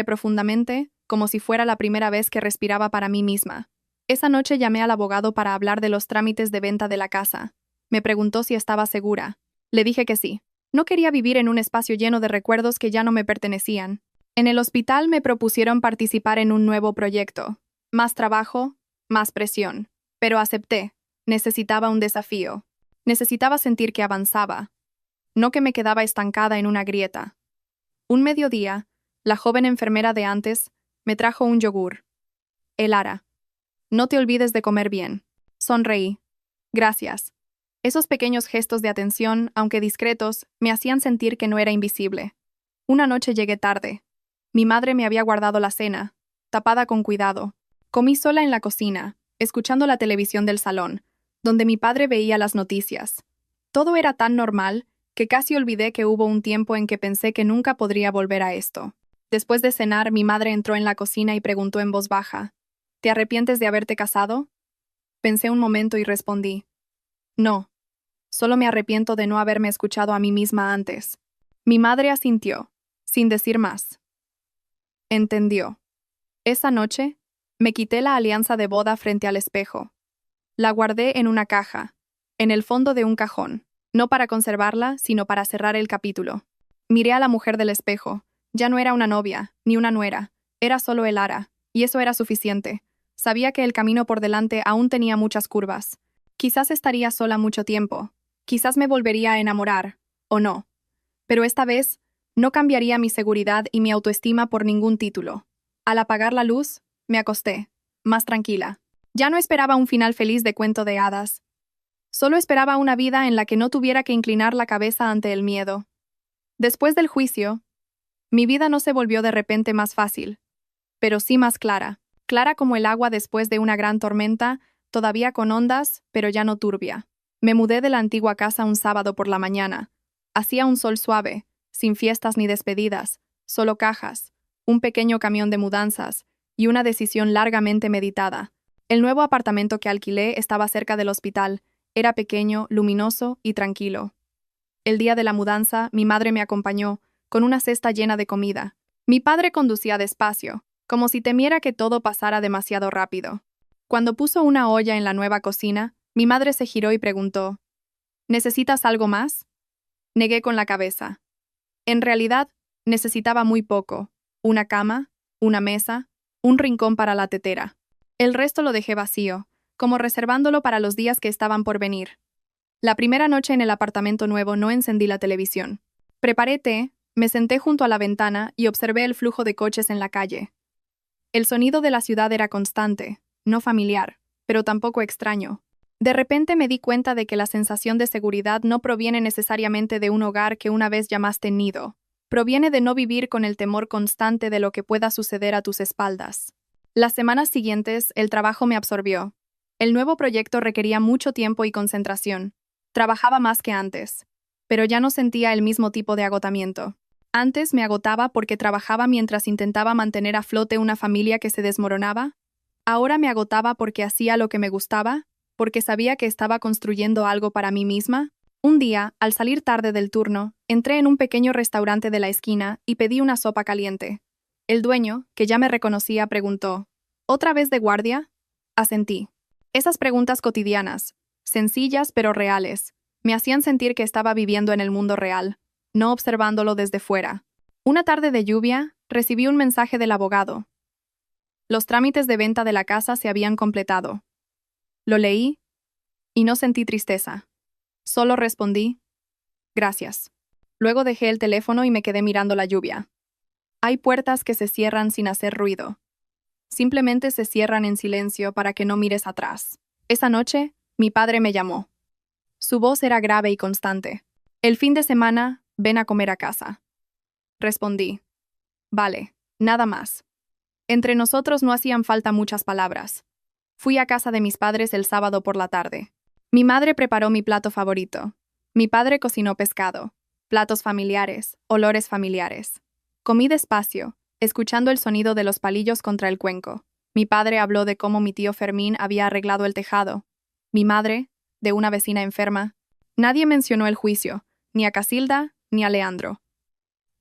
profundamente, como si fuera la primera vez que respiraba para mí misma. Esa noche llamé al abogado para hablar de los trámites de venta de la casa. Me preguntó si estaba segura. Le dije que sí. No quería vivir en un espacio lleno de recuerdos que ya no me pertenecían. En el hospital me propusieron participar en un nuevo proyecto. Más trabajo, más presión. Pero acepté. Necesitaba un desafío. Necesitaba sentir que avanzaba. No que me quedaba estancada en una grieta. Un mediodía, la joven enfermera de antes me trajo un yogur. Elara. No te olvides de comer bien. Sonreí. Gracias. Esos pequeños gestos de atención, aunque discretos, me hacían sentir que no era invisible. Una noche llegué tarde. Mi madre me había guardado la cena, tapada con cuidado. Comí sola en la cocina, escuchando la televisión del salón, donde mi padre veía las noticias. Todo era tan normal que casi olvidé que hubo un tiempo en que pensé que nunca podría volver a esto. Después de cenar, mi madre entró en la cocina y preguntó en voz baja: ¿Te arrepientes de haberte casado? Pensé un momento y respondí: No. Solo me arrepiento de no haberme escuchado a mí misma antes. Mi madre asintió, sin decir más. Entendió. Esa noche, me quité la alianza de boda frente al espejo. La guardé en una caja, en el fondo de un cajón, no para conservarla, sino para cerrar el capítulo. Miré a la mujer del espejo. Ya no era una novia, ni una nuera, era solo Elara, y eso era suficiente. Sabía que el camino por delante aún tenía muchas curvas. Quizás estaría sola mucho tiempo. Quizás me volvería a enamorar, o no. Pero esta vez, no cambiaría mi seguridad y mi autoestima por ningún título. Al apagar la luz, me acosté, más tranquila. Ya no esperaba un final feliz de cuento de hadas. Solo esperaba una vida en la que no tuviera que inclinar la cabeza ante el miedo. Después del juicio, mi vida no se volvió de repente más fácil, pero sí más clara. Clara como el agua después de una gran tormenta, todavía con ondas, pero ya no turbia. Me mudé de la antigua casa un sábado por la mañana. Hacía un sol suave, sin fiestas ni despedidas, solo cajas, un pequeño camión de mudanzas y una decisión largamente meditada. El nuevo apartamento que alquilé estaba cerca del hospital, era pequeño, luminoso y tranquilo. El día de la mudanza, mi madre me acompañó, con una cesta llena de comida. Mi padre conducía despacio, como si temiera que todo pasara demasiado rápido. Cuando puso una olla en la nueva cocina, mi madre se giró y preguntó: ¿Necesitas algo más? Negué con la cabeza. En realidad, necesitaba muy poco: una cama, una mesa, un rincón para la tetera. El resto lo dejé vacío, como reservándolo para los días que estaban por venir. La primera noche en el apartamento nuevo no encendí la televisión. Preparé té, Me senté junto a la ventana y observé el flujo de coches en la calle. El sonido de la ciudad era constante, no familiar, pero tampoco extraño. De repente me di cuenta de que la sensación de seguridad no proviene necesariamente de un hogar que una vez llamaste nido. Proviene de no vivir con el temor constante de lo que pueda suceder a tus espaldas. Las semanas siguientes, el trabajo me absorbió. El nuevo proyecto requería mucho tiempo y concentración. Trabajaba más que antes, pero ya no sentía el mismo tipo de agotamiento. Antes me agotaba porque trabajaba mientras intentaba mantener a flote una familia que se desmoronaba. Ahora me agotaba porque hacía lo que me gustaba, porque sabía que estaba construyendo algo para mí misma. Un día, al salir tarde del turno, entré en un pequeño restaurante de la esquina y pedí una sopa caliente. El dueño, que ya me reconocía, preguntó: ¿Otra vez de guardia? Asentí. Esas preguntas cotidianas, sencillas pero reales, me hacían sentir que estaba viviendo en el mundo real, no observándolo desde fuera. Una tarde de lluvia, recibí un mensaje del abogado. Los trámites de venta de la casa se habían completado. Lo leí y no sentí tristeza. Solo respondí: gracias. Luego dejé el teléfono y me quedé mirando la lluvia. Hay puertas que se cierran sin hacer ruido. Simplemente se cierran en silencio para que no mires atrás. Esa noche, mi padre me llamó. Su voz era grave y constante. El fin de semana, ven a comer a casa. Respondí: vale, nada más. Entre nosotros no hacían falta muchas palabras. Fui a casa de mis padres el sábado por la tarde. Mi madre preparó mi plato favorito. Mi padre cocinó pescado, platos familiares, olores familiares. Comí despacio, escuchando el sonido de los palillos contra el cuenco. Mi padre habló de cómo mi tío Fermín había arreglado el tejado. Mi madre, de una vecina enferma. Nadie mencionó el juicio, ni a Casilda, ni a Leandro.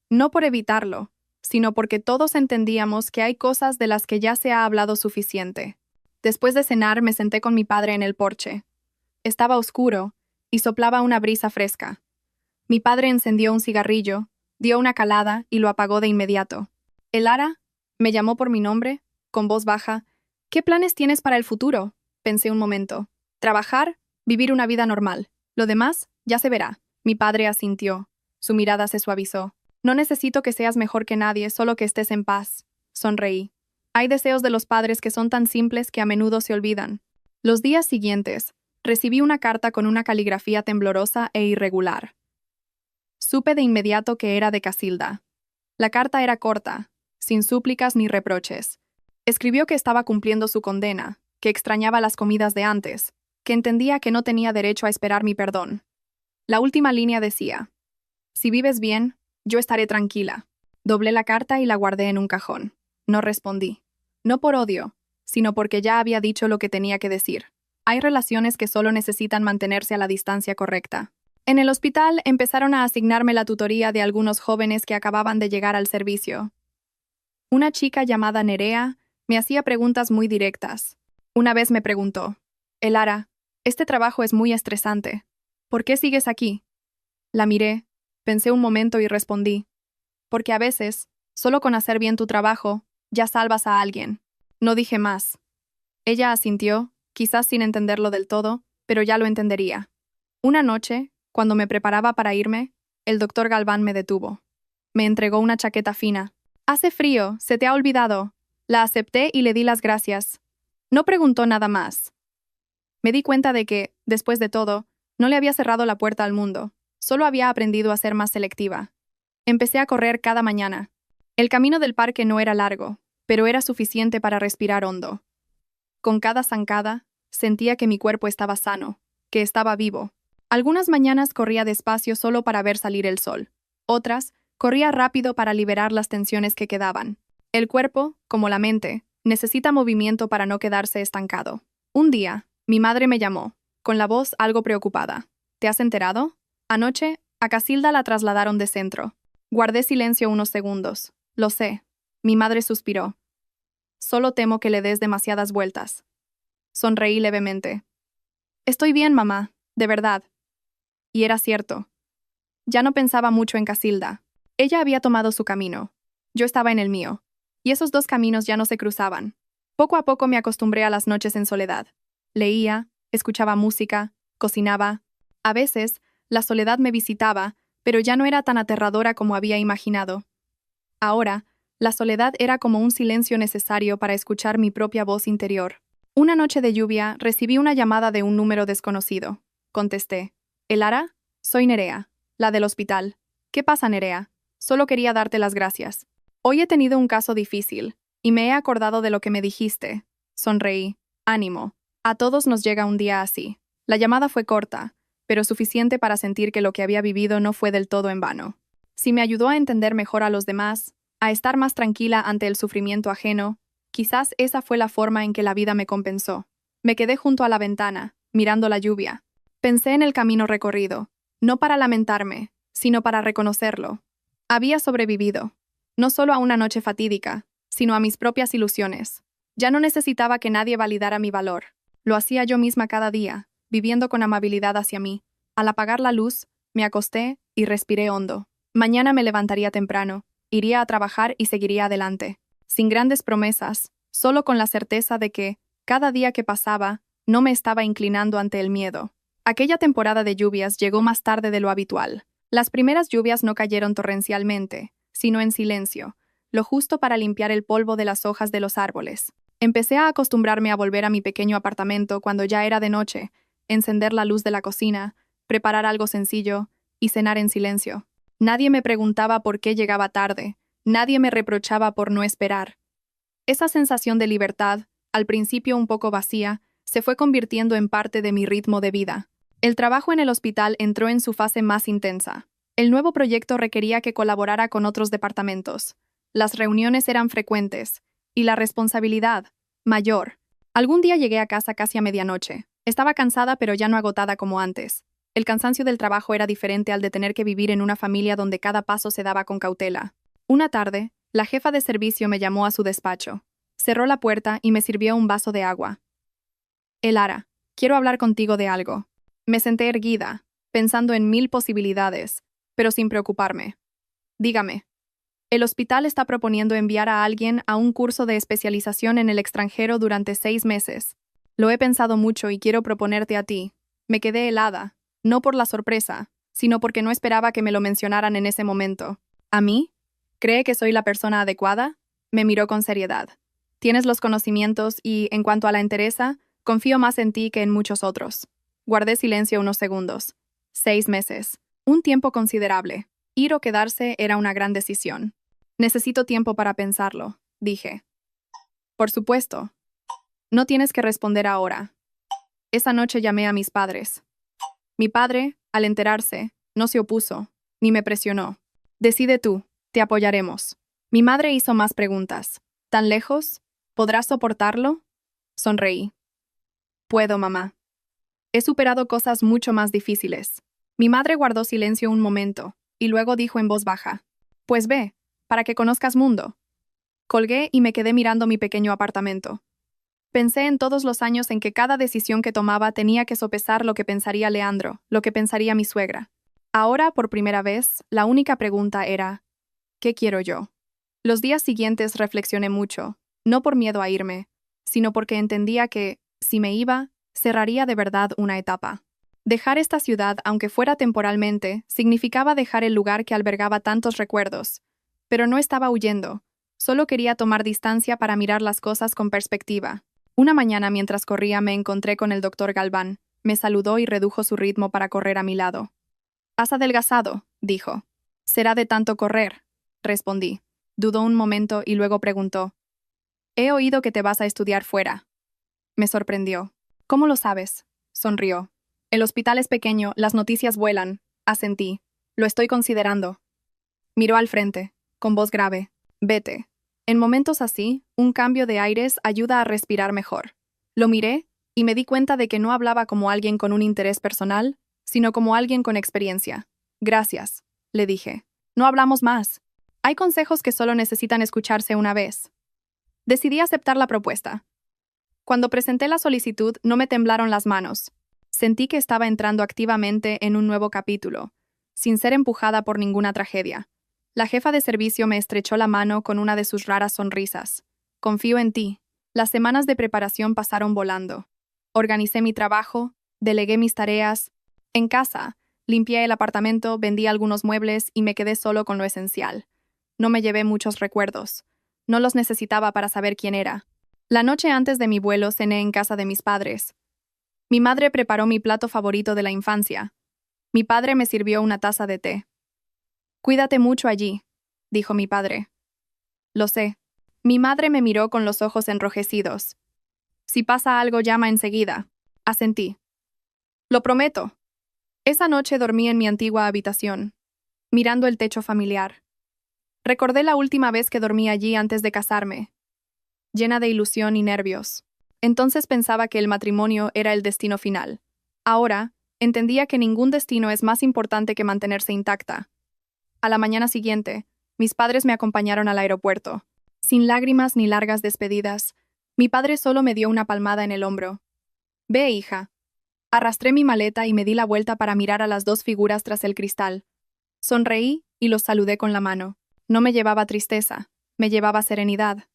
No por evitarlo, sino porque todos entendíamos que hay cosas de las que ya se ha hablado suficiente. Después de cenar me senté con mi padre en el porche. Estaba oscuro y soplaba una brisa fresca. Mi padre encendió un cigarrillo, dio una calada y lo apagó de inmediato. «Elara», me llamó por mi nombre, con voz baja. «¿Qué planes tienes para el futuro?», pensé un momento. «Trabajar, vivir una vida normal. Lo demás, ya se verá». Mi padre asintió. Su mirada se suavizó. «No necesito que seas mejor que nadie, solo que estés en paz». Sonreí. Hay deseos de los padres que son tan simples que a menudo se olvidan. Los días siguientes, recibí una carta con una caligrafía temblorosa e irregular. Supe de inmediato que era de Casilda. La carta era corta, sin súplicas ni reproches. Escribió que estaba cumpliendo su condena, que extrañaba las comidas de antes, que entendía que no tenía derecho a esperar mi perdón. La última línea decía: «Si vives bien, yo estaré tranquila». Doblé la carta y la guardé en un cajón. No respondí. No por odio, sino porque ya había dicho lo que tenía que decir. Hay relaciones que solo necesitan mantenerse a la distancia correcta. En el hospital empezaron a asignarme la tutoría de algunos jóvenes que acababan de llegar al servicio. Una chica llamada Nerea me hacía preguntas muy directas. Una vez me preguntó: «Elara, este trabajo es muy estresante. ¿Por qué sigues aquí?» La miré, pensé un momento y respondí: «Porque a veces, solo con hacer bien tu trabajo, ya salvas a alguien». No dije más. Ella asintió, quizás sin entenderlo del todo, pero ya lo entendería. Una noche, cuando me preparaba para irme, el doctor Galván me detuvo. Me entregó una chaqueta fina. «Hace frío, se te ha olvidado». La acepté y le di las gracias. No preguntó nada más. Me di cuenta de que, después de todo, no le había cerrado la puerta al mundo. Solo había aprendido a ser más selectiva. Empecé a correr cada mañana. El camino del parque no era largo, pero era suficiente para respirar hondo. Con cada zancada, sentía que mi cuerpo estaba sano, que estaba vivo. Algunas mañanas corría despacio solo para ver salir el sol. Otras, corría rápido para liberar las tensiones que quedaban. El cuerpo, como la mente, necesita movimiento para no quedarse estancado. Un día, mi madre me llamó, con la voz algo preocupada. «¿Te has enterado? Anoche, a Casilda la trasladaron de centro». Guardé silencio unos segundos. «Lo sé». Mi madre suspiró. «Solo temo que le des demasiadas vueltas». Sonreí levemente. «Estoy bien, mamá, de verdad». Y era cierto. Ya no pensaba mucho en Casilda. Ella había tomado su camino. Yo estaba en el mío. Y esos dos caminos ya no se cruzaban. Poco a poco me acostumbré a las noches en soledad. Leía, escuchaba música, cocinaba. A veces, la soledad me visitaba, pero ya no era tan aterradora como había imaginado. Ahora, la soledad era como un silencio necesario para escuchar mi propia voz interior. Una noche de lluvia, recibí una llamada de un número desconocido. Contesté. «¿Elara? Soy Nerea, la del hospital. ¿Qué pasa, Nerea? Solo quería darte las gracias. Hoy he tenido un caso difícil, y me he acordado de lo que me dijiste». Sonreí. «Ánimo. A todos nos llega un día así». La llamada fue corta, pero suficiente para sentir que lo que había vivido no fue del todo en vano. Si me ayudó a entender mejor a los demás, a estar más tranquila ante el sufrimiento ajeno, quizás esa fue la forma en que la vida me compensó. Me quedé junto a la ventana, mirando la lluvia. Pensé en el camino recorrido, no para lamentarme, sino para reconocerlo. Había sobrevivido, no solo a una noche fatídica, sino a mis propias ilusiones. Ya no necesitaba que nadie validara mi valor. Lo hacía yo misma cada día, viviendo con amabilidad hacia mí. Al apagar la luz, me acosté y respiré hondo. Mañana me levantaría temprano, iría a trabajar y seguiría adelante. Sin grandes promesas, solo con la certeza de que, cada día que pasaba, no me estaba inclinando ante el miedo. Aquella temporada de lluvias llegó más tarde de lo habitual. Las primeras lluvias no cayeron torrencialmente, sino en silencio, lo justo para limpiar el polvo de las hojas de los árboles. Empecé a acostumbrarme a volver a mi pequeño apartamento cuando ya era de noche, encender la luz de la cocina, preparar algo sencillo y cenar en silencio. Nadie me preguntaba por qué llegaba tarde, nadie me reprochaba por no esperar. Esa sensación de libertad, al principio un poco vacía, se fue convirtiendo en parte de mi ritmo de vida. El trabajo en el hospital entró en su fase más intensa. El nuevo proyecto requería que colaborara con otros departamentos. Las reuniones eran frecuentes, y la responsabilidad, mayor. Algún día llegué a casa casi a medianoche. Estaba cansada pero ya no agotada como antes. El cansancio del trabajo era diferente al de tener que vivir en una familia donde cada paso se daba con cautela. Una tarde, la jefa de servicio me llamó a su despacho. Cerró la puerta y me sirvió un vaso de agua. «Elara, quiero hablar contigo de algo». Me senté erguida, pensando en 1000 posibilidades, pero sin preocuparme. «Dígame». «El hospital está proponiendo enviar a alguien a un curso de especialización en el extranjero durante 6 meses. Lo he pensado mucho y quiero proponerte a ti». Me quedé helada, no por la sorpresa, sino porque no esperaba que me lo mencionaran en ese momento. ¿A mí? ¿Cree que soy la persona adecuada? Me miró con seriedad. «Tienes los conocimientos y, en cuanto a la entereza, confío más en ti que en muchos otros». Guardé silencio unos segundos. 6 meses. Un tiempo considerable. Ir o quedarse era una gran decisión. «Necesito tiempo para pensarlo», dije. «Por supuesto. No tienes que responder ahora». Esa noche llamé a mis padres. Mi padre, al enterarse, no se opuso, ni me presionó. «Decide tú, te apoyaremos». Mi madre hizo más preguntas. «¿Tan lejos? ¿Podrás soportarlo?» Sonreí. «Puedo, mamá. He superado cosas mucho más difíciles». Mi madre guardó silencio un momento, y luego dijo en voz baja. «Pues ve, para que conozcas mundo». Colgué y me quedé mirando mi pequeño apartamento. Pensé en todos los años en que cada decisión que tomaba tenía que sopesar lo que pensaría Leandro, lo que pensaría mi suegra. Ahora, por primera vez, la única pregunta era, ¿qué quiero yo? Los días siguientes reflexioné mucho, no por miedo a irme, sino porque entendía que, si me iba, cerraría de verdad una etapa. Dejar esta ciudad, aunque fuera temporalmente, significaba dejar el lugar que albergaba tantos recuerdos. Pero no estaba huyendo, solo quería tomar distancia para mirar las cosas con perspectiva. Una mañana mientras corría me encontré con el doctor Galván. Me saludó y redujo su ritmo para correr a mi lado. «Has adelgazado», dijo. «Será de tanto correr», respondí. Dudó un momento y luego preguntó. «He oído que te vas a estudiar fuera». Me sorprendió. «¿Cómo lo sabes?», sonrió. «El hospital es pequeño, las noticias vuelan», asentí. «Lo estoy considerando». Miró al frente, con voz grave. «Vete». En momentos así, un cambio de aires ayuda a respirar mejor. Lo miré y me di cuenta de que no hablaba como alguien con un interés personal, sino como alguien con experiencia. «Gracias», le dije. «No hablamos más. Hay consejos que solo necesitan escucharse una vez». Decidí aceptar la propuesta. Cuando presenté la solicitud, no me temblaron las manos. Sentí que estaba entrando activamente en un nuevo capítulo, sin ser empujada por ninguna tragedia. La jefa de servicio me estrechó la mano con una de sus raras sonrisas. «Confío en ti». Las semanas de preparación pasaron volando. Organicé mi trabajo, delegué mis tareas. En casa, Limpié el apartamento, vendí algunos muebles y me quedé solo con lo esencial. No me llevé muchos recuerdos. No los necesitaba para saber quién era. La noche antes de mi vuelo cené en casa de mis padres. Mi madre preparó mi plato favorito de la infancia. Mi padre me sirvió una taza de té. «Cuídate mucho allí», dijo mi padre. «Lo sé». Mi madre me miró con los ojos enrojecidos. «Si pasa algo, llama enseguida», asentí. «Lo prometo». Esa noche dormí en mi antigua habitación, mirando el techo familiar. Recordé la última vez que dormí allí antes de casarme, llena de ilusión y nervios. Entonces pensaba que el matrimonio era el destino final. Ahora, entendía que ningún destino es más importante que mantenerse intacta. A la mañana siguiente, mis padres me acompañaron al aeropuerto. Sin lágrimas ni largas despedidas, mi padre solo me dio una palmada en el hombro. «Ve, hija». Arrastré mi maleta y me di la vuelta para mirar a las dos figuras tras el cristal. Sonreí y los saludé con la mano. No me llevaba tristeza, me llevaba serenidad.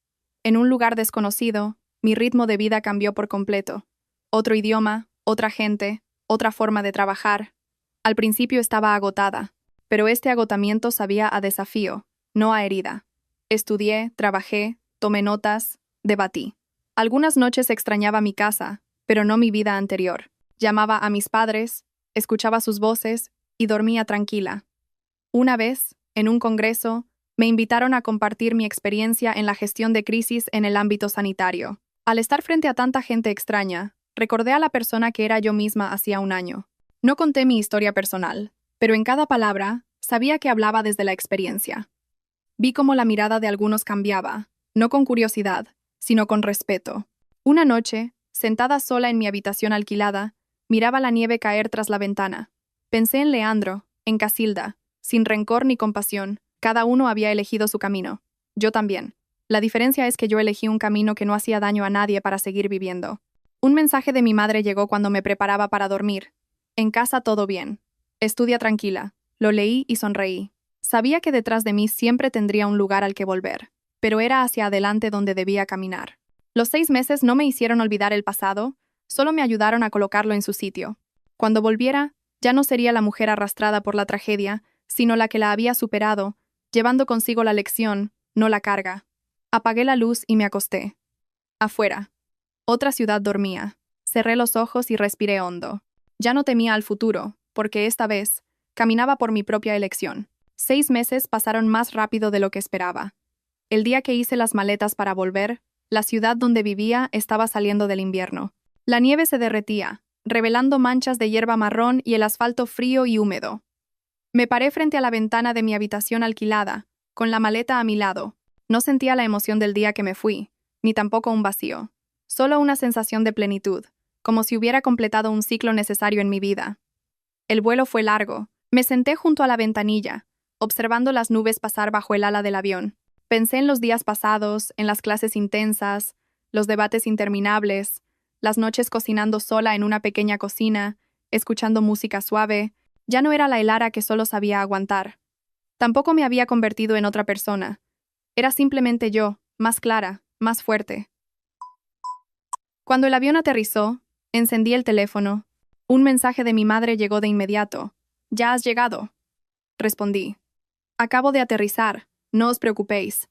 En un lugar desconocido, mi ritmo de vida cambió por completo. Otro idioma, otra gente, otra forma de trabajar. Al principio estaba agotada, pero este agotamiento sabía a desafío, no a herida. Estudié, trabajé, tomé notas, debatí. Algunas noches extrañaba mi casa, pero no mi vida anterior. Llamaba a mis padres, escuchaba sus voces y dormía tranquila. Una vez, en un congreso, me invitaron a compartir mi experiencia en la gestión de crisis en el ámbito sanitario. Al estar frente a tanta gente extraña, recordé a la persona que era yo misma hacía un año. No conté mi historia personal, pero en cada palabra sabía que hablaba desde la experiencia. Vi cómo la mirada de algunos cambiaba, no con curiosidad, sino con respeto. Una noche, sentada sola en mi habitación alquilada, miraba la nieve caer tras la ventana. Pensé en Leandro, en Casilda, sin rencor ni compasión. Cada uno había elegido su camino. Yo también. La diferencia es que yo elegí un camino que no hacía daño a nadie para seguir viviendo. Un mensaje de mi madre llegó cuando me preparaba para dormir. «En casa todo bien. Estudia tranquila». Lo leí y sonreí. Sabía que detrás de mí siempre tendría un lugar al que volver, pero era hacia adelante donde debía caminar. Los 6 meses no me hicieron olvidar el pasado, solo me ayudaron a colocarlo en su sitio. Cuando volviera, ya no sería la mujer arrastrada por la tragedia, sino la que la había superado, llevando consigo la lección, no la carga. Apagué la luz y me acosté. Afuera. Otra ciudad dormía. Cerré los ojos y respiré hondo. Ya no temía al futuro, porque esta vez caminaba por mi propia elección. 6 meses pasaron más rápido de lo que esperaba. El día que hice las maletas para volver, la ciudad donde vivía estaba saliendo del invierno. La nieve se derretía, revelando manchas de hierba marrón y el asfalto frío y húmedo. Me paré frente a la ventana de mi habitación alquilada, con la maleta a mi lado. No sentía la emoción del día que me fui, ni tampoco un vacío. Solo una sensación de plenitud, como si hubiera completado un ciclo necesario en mi vida. El vuelo fue largo. Me senté junto a la ventanilla, observando las nubes pasar bajo el ala del avión. Pensé en los días pasados, en las clases intensas, los debates interminables, las noches cocinando sola en una pequeña cocina, escuchando música suave. Ya no era la Elara que solo sabía aguantar. Tampoco me había convertido en otra persona. Era simplemente yo, más clara, más fuerte. Cuando el avión aterrizó, encendí el teléfono. Un mensaje de mi madre llegó de inmediato. «¿Ya has llegado?», respondí. «Acabo de aterrizar, no os preocupéis».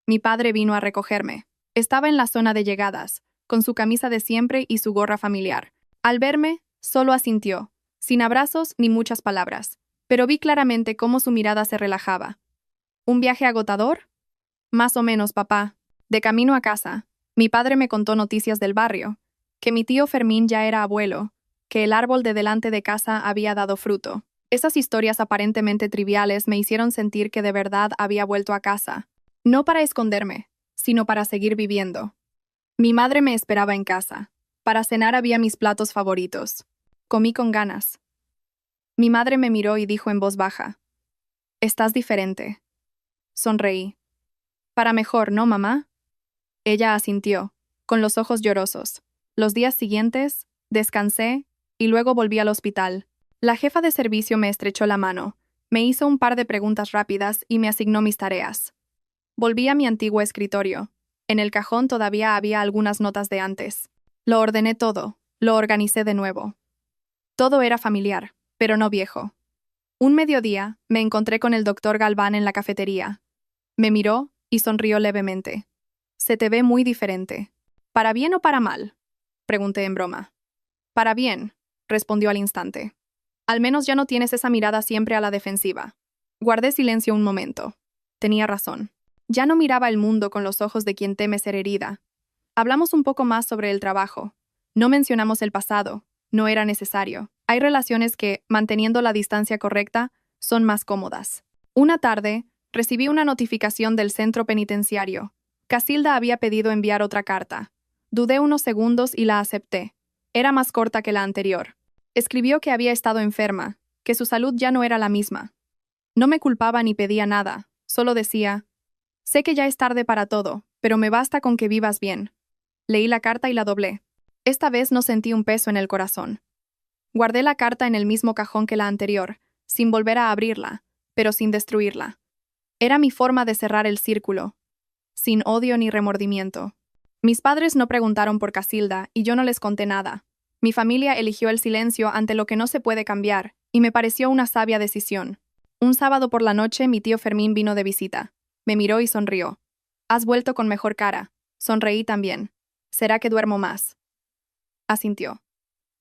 Mi padre vino a recogerme. Estaba en la zona de llegadas, con su camisa de siempre y su gorra familiar. Al verme, solo asintió, sin abrazos ni muchas palabras, pero vi claramente cómo su mirada se relajaba. «¿Un viaje agotador?». «Más o menos, papá». De camino a casa, mi padre me contó noticias del barrio, que mi tío Fermín ya era abuelo, que el árbol de delante de casa había dado fruto. Esas historias aparentemente triviales me hicieron sentir que de verdad había vuelto a casa. No para esconderme, sino para seguir viviendo. Mi madre me esperaba en casa. Para cenar había mis platos favoritos. Comí con ganas. Mi madre me miró y dijo en voz baja: «Estás diferente». Sonreí. «Para mejor, ¿no, mamá?». Ella asintió, con los ojos llorosos. Los días siguientes, descansé y luego volví al hospital. La jefa de servicio me estrechó la mano, me hizo un par de preguntas rápidas y me asignó mis tareas. Volví a mi antiguo escritorio. En el cajón todavía había algunas notas de antes. Lo ordené todo, lo organicé de nuevo. Todo era familiar, pero no viejo. Un mediodía, me encontré con el doctor Galván en la cafetería. Me miró y sonrió levemente. Se te ve muy diferente. ¿Para bien o para mal? Pregunté en broma. Para bien, respondió al instante. Al menos ya no tienes esa mirada siempre a la defensiva. Guardé silencio un momento. Tenía razón. Ya no miraba el mundo con los ojos de quien teme ser herida. Hablamos un poco más sobre el trabajo. No mencionamos el pasado. No era necesario. Hay relaciones que, manteniendo la distancia correcta, son más cómodas. Una tarde, recibí una notificación del centro penitenciario. Casilda había pedido enviar otra carta. Dudé unos segundos y la acepté. Era más corta que la anterior. Escribió que había estado enferma, que su salud ya no era la misma. No me culpaba ni pedía nada, solo decía: sé que ya es tarde para todo, pero me basta con que vivas bien. Leí la carta y la doblé. Esta vez no sentí un peso en el corazón. Guardé la carta en el mismo cajón que la anterior, sin volver a abrirla, pero sin destruirla. Era mi forma de cerrar el círculo, sin odio ni remordimiento. Mis padres no preguntaron por Casilda y yo no les conté nada. Mi familia eligió el silencio ante lo que no se puede cambiar, y me pareció una sabia decisión. Un sábado por la noche mi tío Fermín vino de visita. Me miró y sonrió. Has vuelto con mejor cara. Sonreí también. ¿Será que duermo más? Asintió.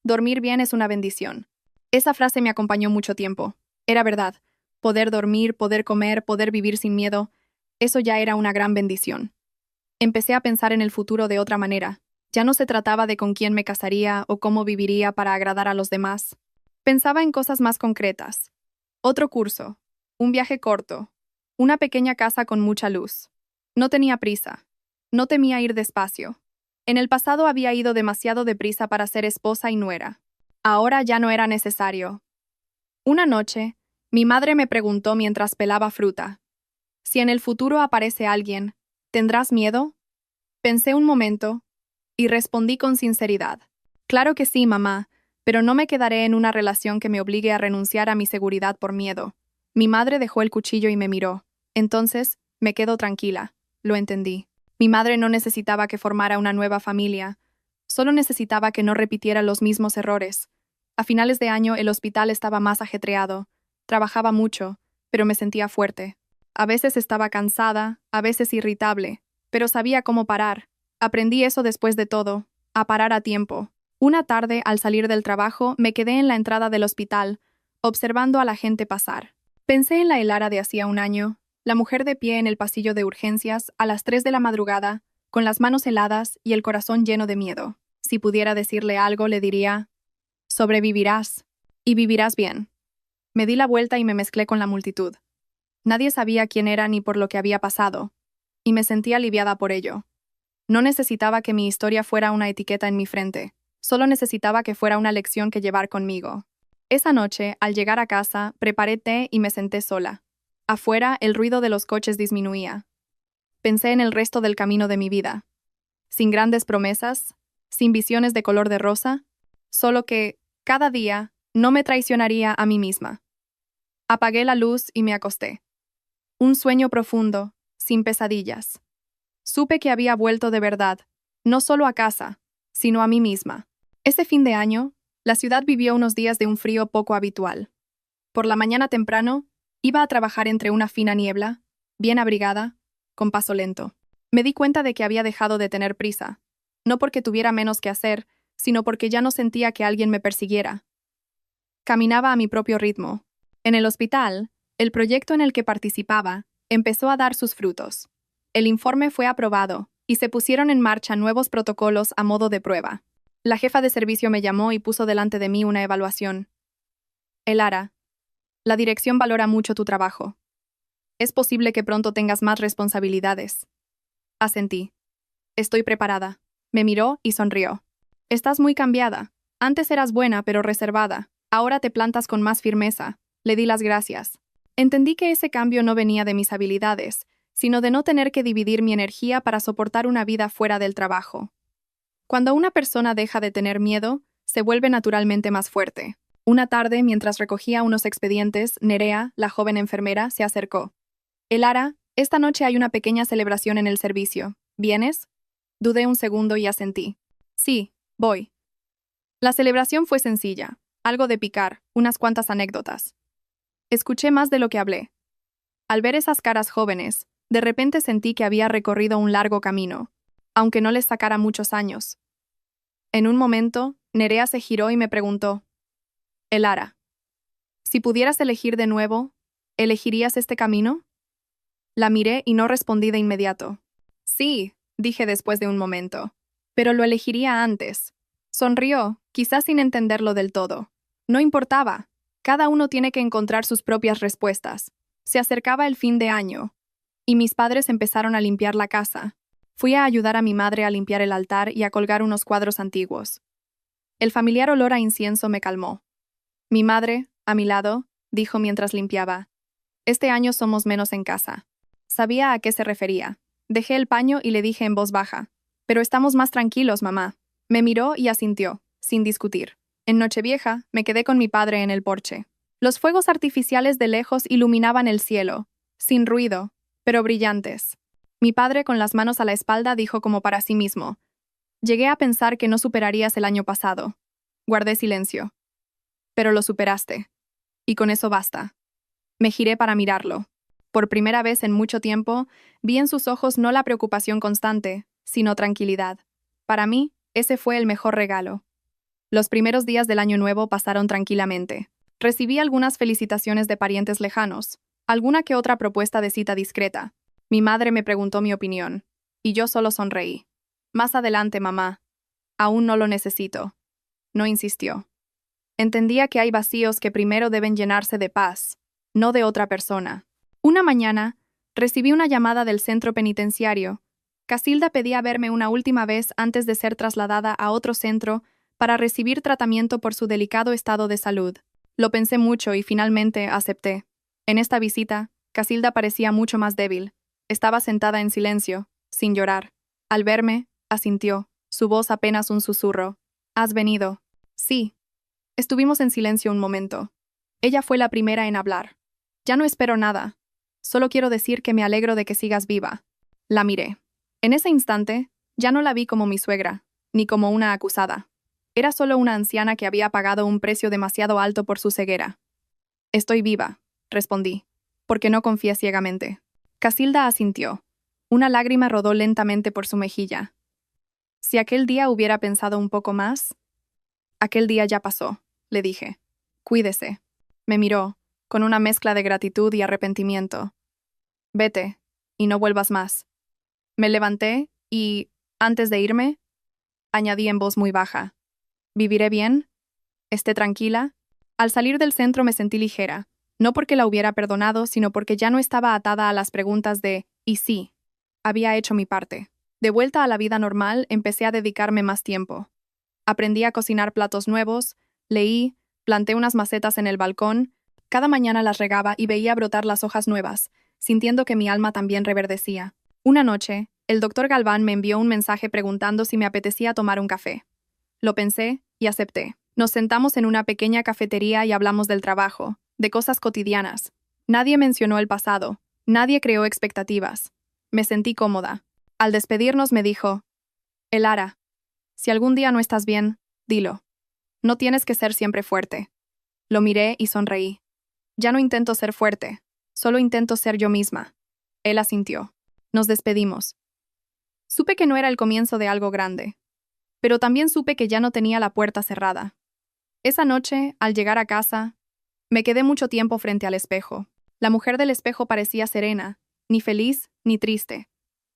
Dormir bien es una bendición. Esa frase me acompañó mucho tiempo. Era verdad. Poder dormir, poder comer, poder vivir sin miedo, eso ya era una gran bendición. Empecé a pensar en el futuro de otra manera. Ya no se trataba de con quién me casaría o cómo viviría para agradar a los demás. Pensaba en cosas más concretas. Otro curso, un viaje corto, una pequeña casa con mucha luz. No tenía prisa. No temía ir despacio. En el pasado había ido demasiado deprisa para ser esposa y nuera. Ahora ya no era necesario. Una noche, mi madre me preguntó mientras pelaba fruta: si en el futuro aparece alguien, ¿tendrás miedo? Pensé un momento y respondí con sinceridad: claro que sí, mamá, pero no me quedaré en una relación que me obligue a renunciar a mi seguridad por miedo. Mi madre dejó el cuchillo y me miró. Entonces, me quedo tranquila. Lo entendí. Mi madre no necesitaba que formara una nueva familia. Solo necesitaba que no repitiera los mismos errores. A finales de año el hospital estaba más ajetreado. Trabajaba mucho, pero me sentía fuerte. A veces estaba cansada, a veces irritable, pero sabía cómo parar. Aprendí eso después de todo, a parar a tiempo. Una tarde, al salir del trabajo, me quedé en la entrada del hospital, observando a la gente pasar. Pensé en la Elara de hacía un año, la mujer de pie en el pasillo de urgencias a las 3 de la madrugada, con las manos heladas y el corazón lleno de miedo. Si pudiera decirle algo, le diría: sobrevivirás, y vivirás bien. Me di la vuelta y me mezclé con la multitud. Nadie sabía quién era ni por lo que había pasado, y me sentí aliviada por ello. No necesitaba que mi historia fuera una etiqueta en mi frente, solo necesitaba que fuera una lección que llevar conmigo. Esa noche, al llegar a casa, preparé té y me senté sola. Afuera, el ruido de los coches disminuía. Pensé en el resto del camino de mi vida. Sin grandes promesas, sin visiones de color de rosa, solo que, cada día, no me traicionaría a mí misma. Apagué la luz y me acosté. Un sueño profundo, sin pesadillas. Supe que había vuelto de verdad, no solo a casa, sino a mí misma. Ese fin de año, la ciudad vivió unos días de un frío poco habitual. Por la mañana temprano, iba a trabajar entre una fina niebla, bien abrigada, con paso lento. Me di cuenta de que había dejado de tener prisa, no porque tuviera menos que hacer, sino porque ya no sentía que alguien me persiguiera. Caminaba a mi propio ritmo. En el hospital, el proyecto en el que participaba empezó a dar sus frutos. El informe fue aprobado y se pusieron en marcha nuevos protocolos a modo de prueba. La jefa de servicio me llamó y puso delante de mí una evaluación. Elara, la dirección valora mucho tu trabajo. Es posible que pronto tengas más responsabilidades. Asentí. Estoy preparada. Me miró y sonrió. Estás muy cambiada. Antes eras buena pero reservada. Ahora te plantas con más firmeza. Le di las gracias. Entendí que ese cambio no venía de mis habilidades, sino de no tener que dividir mi energía para soportar una vida fuera del trabajo. Cuando una persona deja de tener miedo, se vuelve naturalmente más fuerte. Una tarde, mientras recogía unos expedientes, Nerea, la joven enfermera, se acercó. Elara, esta noche hay una pequeña celebración en el servicio. ¿Vienes? Dudé un segundo y asentí. Sí, voy. La celebración fue sencilla, algo de picar, unas cuantas anécdotas. Escuché más de lo que hablé. Al ver esas caras jóvenes, de repente sentí que había recorrido un largo camino, aunque no les sacara muchos años. En un momento, Nerea se giró y me preguntó: Elara, si pudieras elegir de nuevo, ¿elegirías este camino? La miré y no respondí de inmediato. Sí, dije después de un momento, pero lo elegiría antes. Sonrió, quizás sin entenderlo del todo. No importaba. Cada uno tiene que encontrar sus propias respuestas. Se acercaba el fin de año, y mis padres empezaron a limpiar la casa. Fui a ayudar a mi madre a limpiar el altar y a colgar unos cuadros antiguos. El familiar olor a incienso me calmó. Mi madre, a mi lado, dijo mientras limpiaba: Este año somos menos en casa. Sabía a qué se refería. Dejé el paño y le dije en voz baja: Pero estamos más tranquilos, mamá. Me miró y asintió, sin discutir. En Nochevieja, me quedé con mi padre en el porche. Los fuegos artificiales de lejos iluminaban el cielo, sin ruido, pero brillantes. Mi padre, con las manos a la espalda, dijo como para sí mismo: Llegué a pensar que no superarías el año pasado. Guardé silencio. Pero lo superaste. Y con eso basta. Me giré para mirarlo. Por primera vez en mucho tiempo, vi en sus ojos no la preocupación constante, sino tranquilidad. Para mí, ese fue el mejor regalo. Los primeros días del año nuevo pasaron tranquilamente. Recibí algunas felicitaciones de parientes lejanos, alguna que otra propuesta de cita discreta. Mi madre me preguntó mi opinión, y yo solo sonreí. Más adelante, mamá. Aún no lo necesito. No insistió. Entendía que hay vacíos que primero deben llenarse de paz, no de otra persona. Una mañana, recibí una llamada del centro penitenciario. Casilda pedía verme una última vez antes de ser trasladada a otro centro para recibir tratamiento por su delicado estado de salud. Lo pensé mucho y finalmente acepté. En esta visita, Casilda parecía mucho más débil. Estaba sentada en silencio, sin llorar. Al verme, asintió, su voz apenas un susurro. ¿Has venido? Sí. Estuvimos en silencio un momento. Ella fue la primera en hablar. Ya no espero nada. Solo quiero decir que me alegro de que sigas viva. La miré. En ese instante, ya no la vi como mi suegra, ni como una acusada. Era solo una anciana que había pagado un precio demasiado alto por su ceguera. Estoy viva, respondí, porque no confié ciegamente. Casilda asintió. Una lágrima rodó lentamente por su mejilla. Si aquel día hubiera pensado un poco más... Aquel día ya pasó, le dije. Cuídese. Me miró, con una mezcla de gratitud y arrepentimiento. Vete, y no vuelvas más. Me levanté y, antes de irme, añadí en voz muy baja: ¿Viviré bien? ¿Esté tranquila? Al salir del centro me sentí ligera, no porque la hubiera perdonado, sino porque ya no estaba atada a las preguntas de «¿y sí?». Había hecho mi parte. De vuelta a la vida normal, empecé a dedicarme más tiempo. Aprendí a cocinar platos nuevos, leí, planté unas macetas en el balcón, cada mañana las regaba y veía brotar las hojas nuevas, sintiendo que mi alma también reverdecía. Una noche, el doctor Galván me envió un mensaje preguntando si me apetecía tomar un café. Lo pensé y acepté. Nos sentamos en una pequeña cafetería y hablamos del trabajo, de cosas cotidianas. Nadie mencionó el pasado, nadie creó expectativas. Me sentí cómoda. Al despedirnos me dijo: Elara, si algún día no estás bien, dilo. No tienes que ser siempre fuerte. Lo miré y sonreí. Ya no intento ser fuerte, solo intento ser yo misma. Él asintió. Nos despedimos. Supe que no era el comienzo de algo grande, pero también supe que ya no tenía la puerta cerrada. Esa noche, al llegar a casa, me quedé mucho tiempo frente al espejo. La mujer del espejo parecía serena, ni feliz ni triste.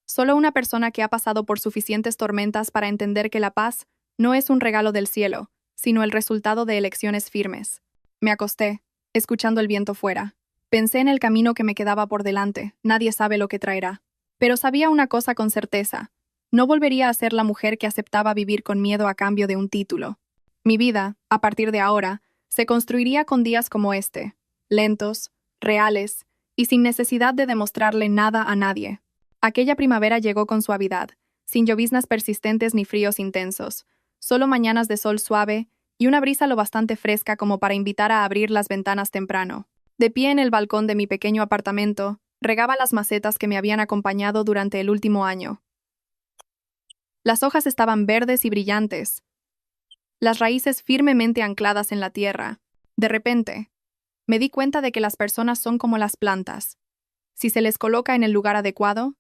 Solo una persona que ha pasado por suficientes tormentas para entender que la paz no es un regalo del cielo, sino el resultado de elecciones firmes. Me acosté, escuchando el viento fuera. Pensé en el camino que me quedaba por delante, nadie sabe lo que traerá. Pero sabía una cosa con certeza: no volvería a ser la mujer que aceptaba vivir con miedo a cambio de un título. Mi vida, a partir de ahora, se construiría con días como este, lentos, reales, y sin necesidad de demostrarle nada a nadie. Aquella primavera llegó con suavidad, sin lloviznas persistentes ni fríos intensos, solo mañanas de sol suave y una brisa lo bastante fresca como para invitar a abrir las ventanas temprano. De pie en el balcón de mi pequeño apartamento, regaba las macetas que me habían acompañado durante el último año. Las hojas estaban verdes y brillantes, las raíces firmemente ancladas en la tierra. De repente, Me di cuenta de que las personas son como las plantas. Si se les coloca en el lugar adecuado,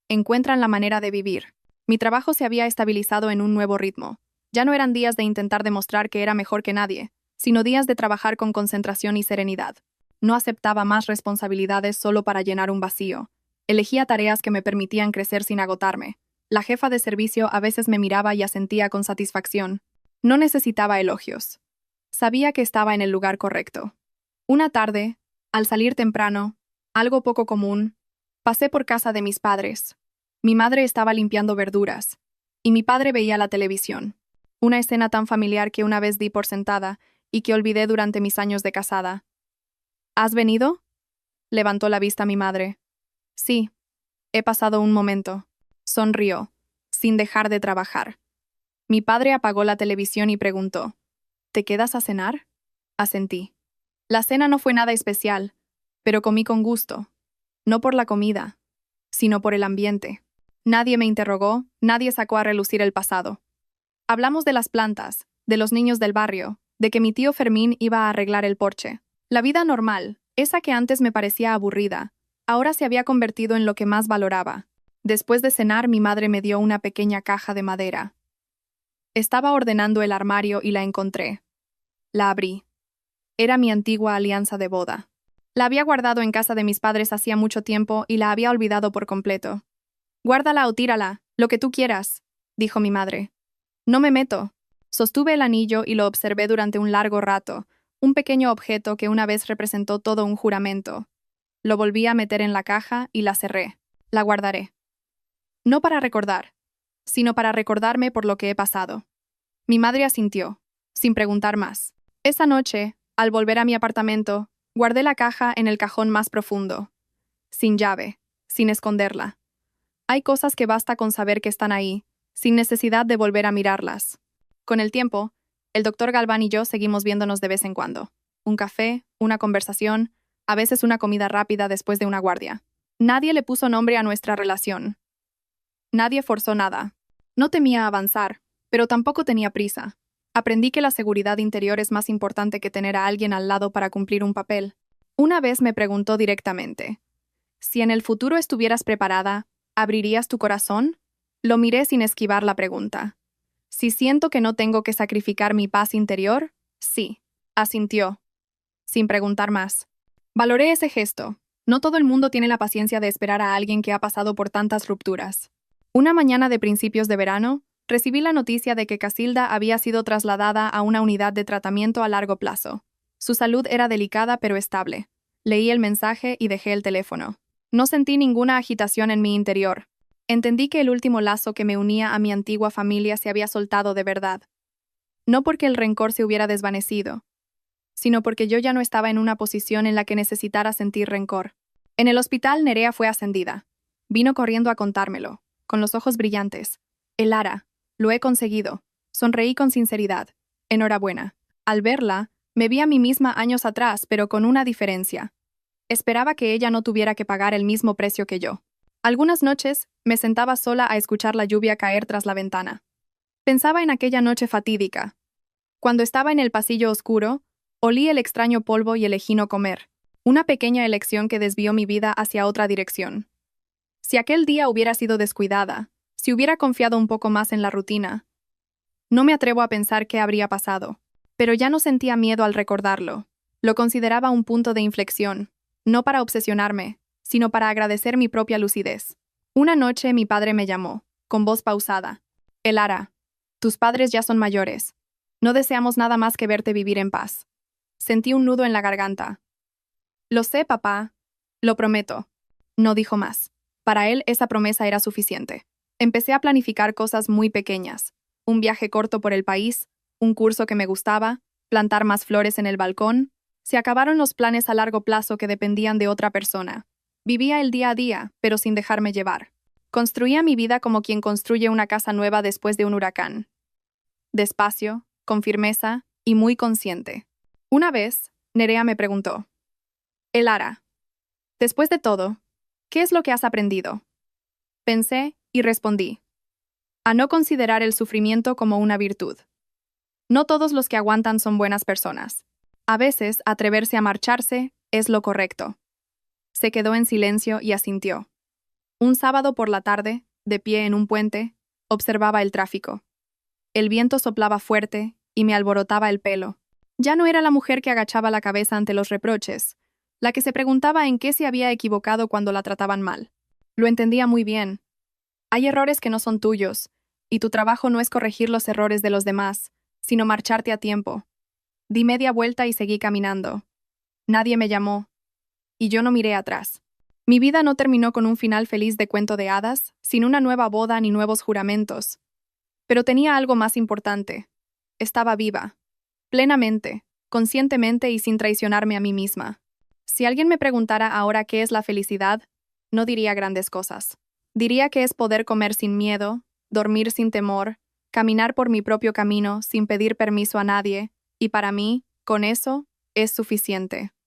encuentran la manera de vivir. Mi trabajo se había estabilizado en un nuevo ritmo. Ya no eran días de intentar demostrar que era mejor que nadie, sino días de trabajar con concentración y serenidad. No aceptaba más responsabilidades solo para llenar un vacío. Elegía tareas que me permitían crecer sin agotarme. La jefa de servicio a veces me miraba y asentía con satisfacción. No necesitaba elogios. Sabía que estaba en el lugar correcto. Una tarde, al salir temprano, algo poco común, pasé por casa de mis padres. Mi madre estaba limpiando verduras, y mi padre veía la televisión. Una escena tan familiar que una vez di por sentada y que olvidé durante mis años de casada. ¿Has venido? Levantó la vista mi madre. Sí, he pasado un momento. Sonrió, sin dejar de trabajar. Mi padre apagó la televisión y preguntó, ¿te quedas a cenar? Asentí. La cena no fue nada especial, pero comí con gusto. No por la comida, sino por el ambiente. Nadie me interrogó, nadie sacó a relucir el pasado. Hablamos de las plantas, de los niños del barrio, de que mi tío Fermín iba a arreglar el porche. La vida normal, esa que antes me parecía aburrida, ahora se había convertido en lo que más valoraba. Después de cenar, mi madre me dio una pequeña caja de madera. Estaba ordenando el armario y la encontré. La abrí. Era mi antigua alianza de boda. La había guardado en casa de mis padres hacía mucho tiempo y la había olvidado por completo. Guárdala o tírala, lo que tú quieras, dijo mi madre. No me meto. Sostuve el anillo y lo observé durante un largo rato, un pequeño objeto que una vez representó todo un juramento. Lo volví a meter en la caja y la cerré. La guardaré. No para recordar, sino para recordarme por lo que he pasado. Mi madre asintió, sin preguntar más. Esa noche, al volver a mi apartamento, guardé la caja en el cajón más profundo, sin llave, sin esconderla. Hay cosas que basta con saber que están ahí, sin necesidad de volver a mirarlas. Con el tiempo, el doctor Galván y yo seguimos viéndonos de vez en cuando. Un café, una conversación, a veces una comida rápida después de una guardia. Nadie le puso nombre a nuestra relación. Nadie forzó nada. No temía avanzar, pero tampoco tenía prisa. Aprendí que la seguridad interior es más importante que tener a alguien al lado para cumplir un papel. Una vez me preguntó directamente, si en el futuro estuvieras preparada, ¿abrirías tu corazón? Lo miré sin esquivar la pregunta. Si siento que no tengo que sacrificar mi paz interior, sí, asintió, sin preguntar más. Valoré ese gesto. No todo el mundo tiene la paciencia de esperar a alguien que ha pasado por tantas rupturas. Una mañana de principios de verano, recibí la noticia de que Casilda había sido trasladada a una unidad de tratamiento a largo plazo. Su salud era delicada pero estable. Leí el mensaje y dejé el teléfono. No sentí ninguna agitación en mi interior. Entendí que el último lazo que me unía a mi antigua familia se había soltado de verdad. No porque el rencor se hubiera desvanecido, sino porque yo ya no estaba en una posición en la que necesitara sentir rencor. En el hospital, Nerea fue ascendida. Vino corriendo a contármelo, con los ojos brillantes. Elara, lo he conseguido. Sonreí con sinceridad. Enhorabuena. Al verla, me vi a mí misma años atrás, pero con una diferencia. Esperaba que ella no tuviera que pagar el mismo precio que yo. Algunas noches, me sentaba sola a escuchar la lluvia caer tras la ventana. Pensaba en aquella noche fatídica. Cuando estaba en el pasillo oscuro, olí el extraño polvo y elegí no comer. Una pequeña elección que desvió mi vida hacia otra dirección. Si aquel día hubiera sido descuidada, si hubiera confiado un poco más en la rutina, no me atrevo a pensar qué habría pasado. Pero ya no sentía miedo al recordarlo. Lo consideraba un punto de inflexión, no para obsesionarme, sino para agradecer mi propia lucidez. Una noche mi padre me llamó, con voz pausada. Elara, tus padres ya son mayores. No deseamos nada más que verte vivir en paz. Sentí un nudo en la garganta. Lo sé, papá. Lo prometo. No dijo más. Para él esa promesa era suficiente. Empecé a planificar cosas muy pequeñas. Un viaje corto por el país, un curso que me gustaba, plantar más flores en el balcón. Se acabaron los planes a largo plazo que dependían de otra persona. Vivía el día a día, pero sin dejarme llevar. Construía mi vida como quien construye una casa nueva después de un huracán. Despacio, con firmeza y muy consciente. Una vez, Nerea me preguntó, Elara, después de todo, ¿qué es lo que has aprendido? Pensé y respondí, a no considerar el sufrimiento como una virtud. No todos los que aguantan son buenas personas. A veces, atreverse a marcharse es lo correcto. Se quedó en silencio y asintió. Un sábado por la tarde, de pie en un puente, observaba el tráfico. El viento soplaba fuerte y me alborotaba el pelo. Ya no era la mujer que agachaba la cabeza ante los reproches, la que se preguntaba en qué se había equivocado cuando la trataban mal. Lo entendía muy bien. Hay errores que no son tuyos, y tu trabajo no es corregir los errores de los demás, sino marcharte a tiempo. Di media vuelta y seguí caminando. Nadie me llamó, y yo no miré atrás. Mi vida no terminó con un final feliz de cuento de hadas, sin una nueva boda ni nuevos juramentos. Pero tenía algo más importante. Estaba viva, plenamente, conscientemente y sin traicionarme a mí misma. Si alguien me preguntara ahora qué es la felicidad, no diría grandes cosas. Diría que es poder comer sin miedo, dormir sin temor, caminar por mi propio camino sin pedir permiso a nadie, y para mí, con eso, es suficiente.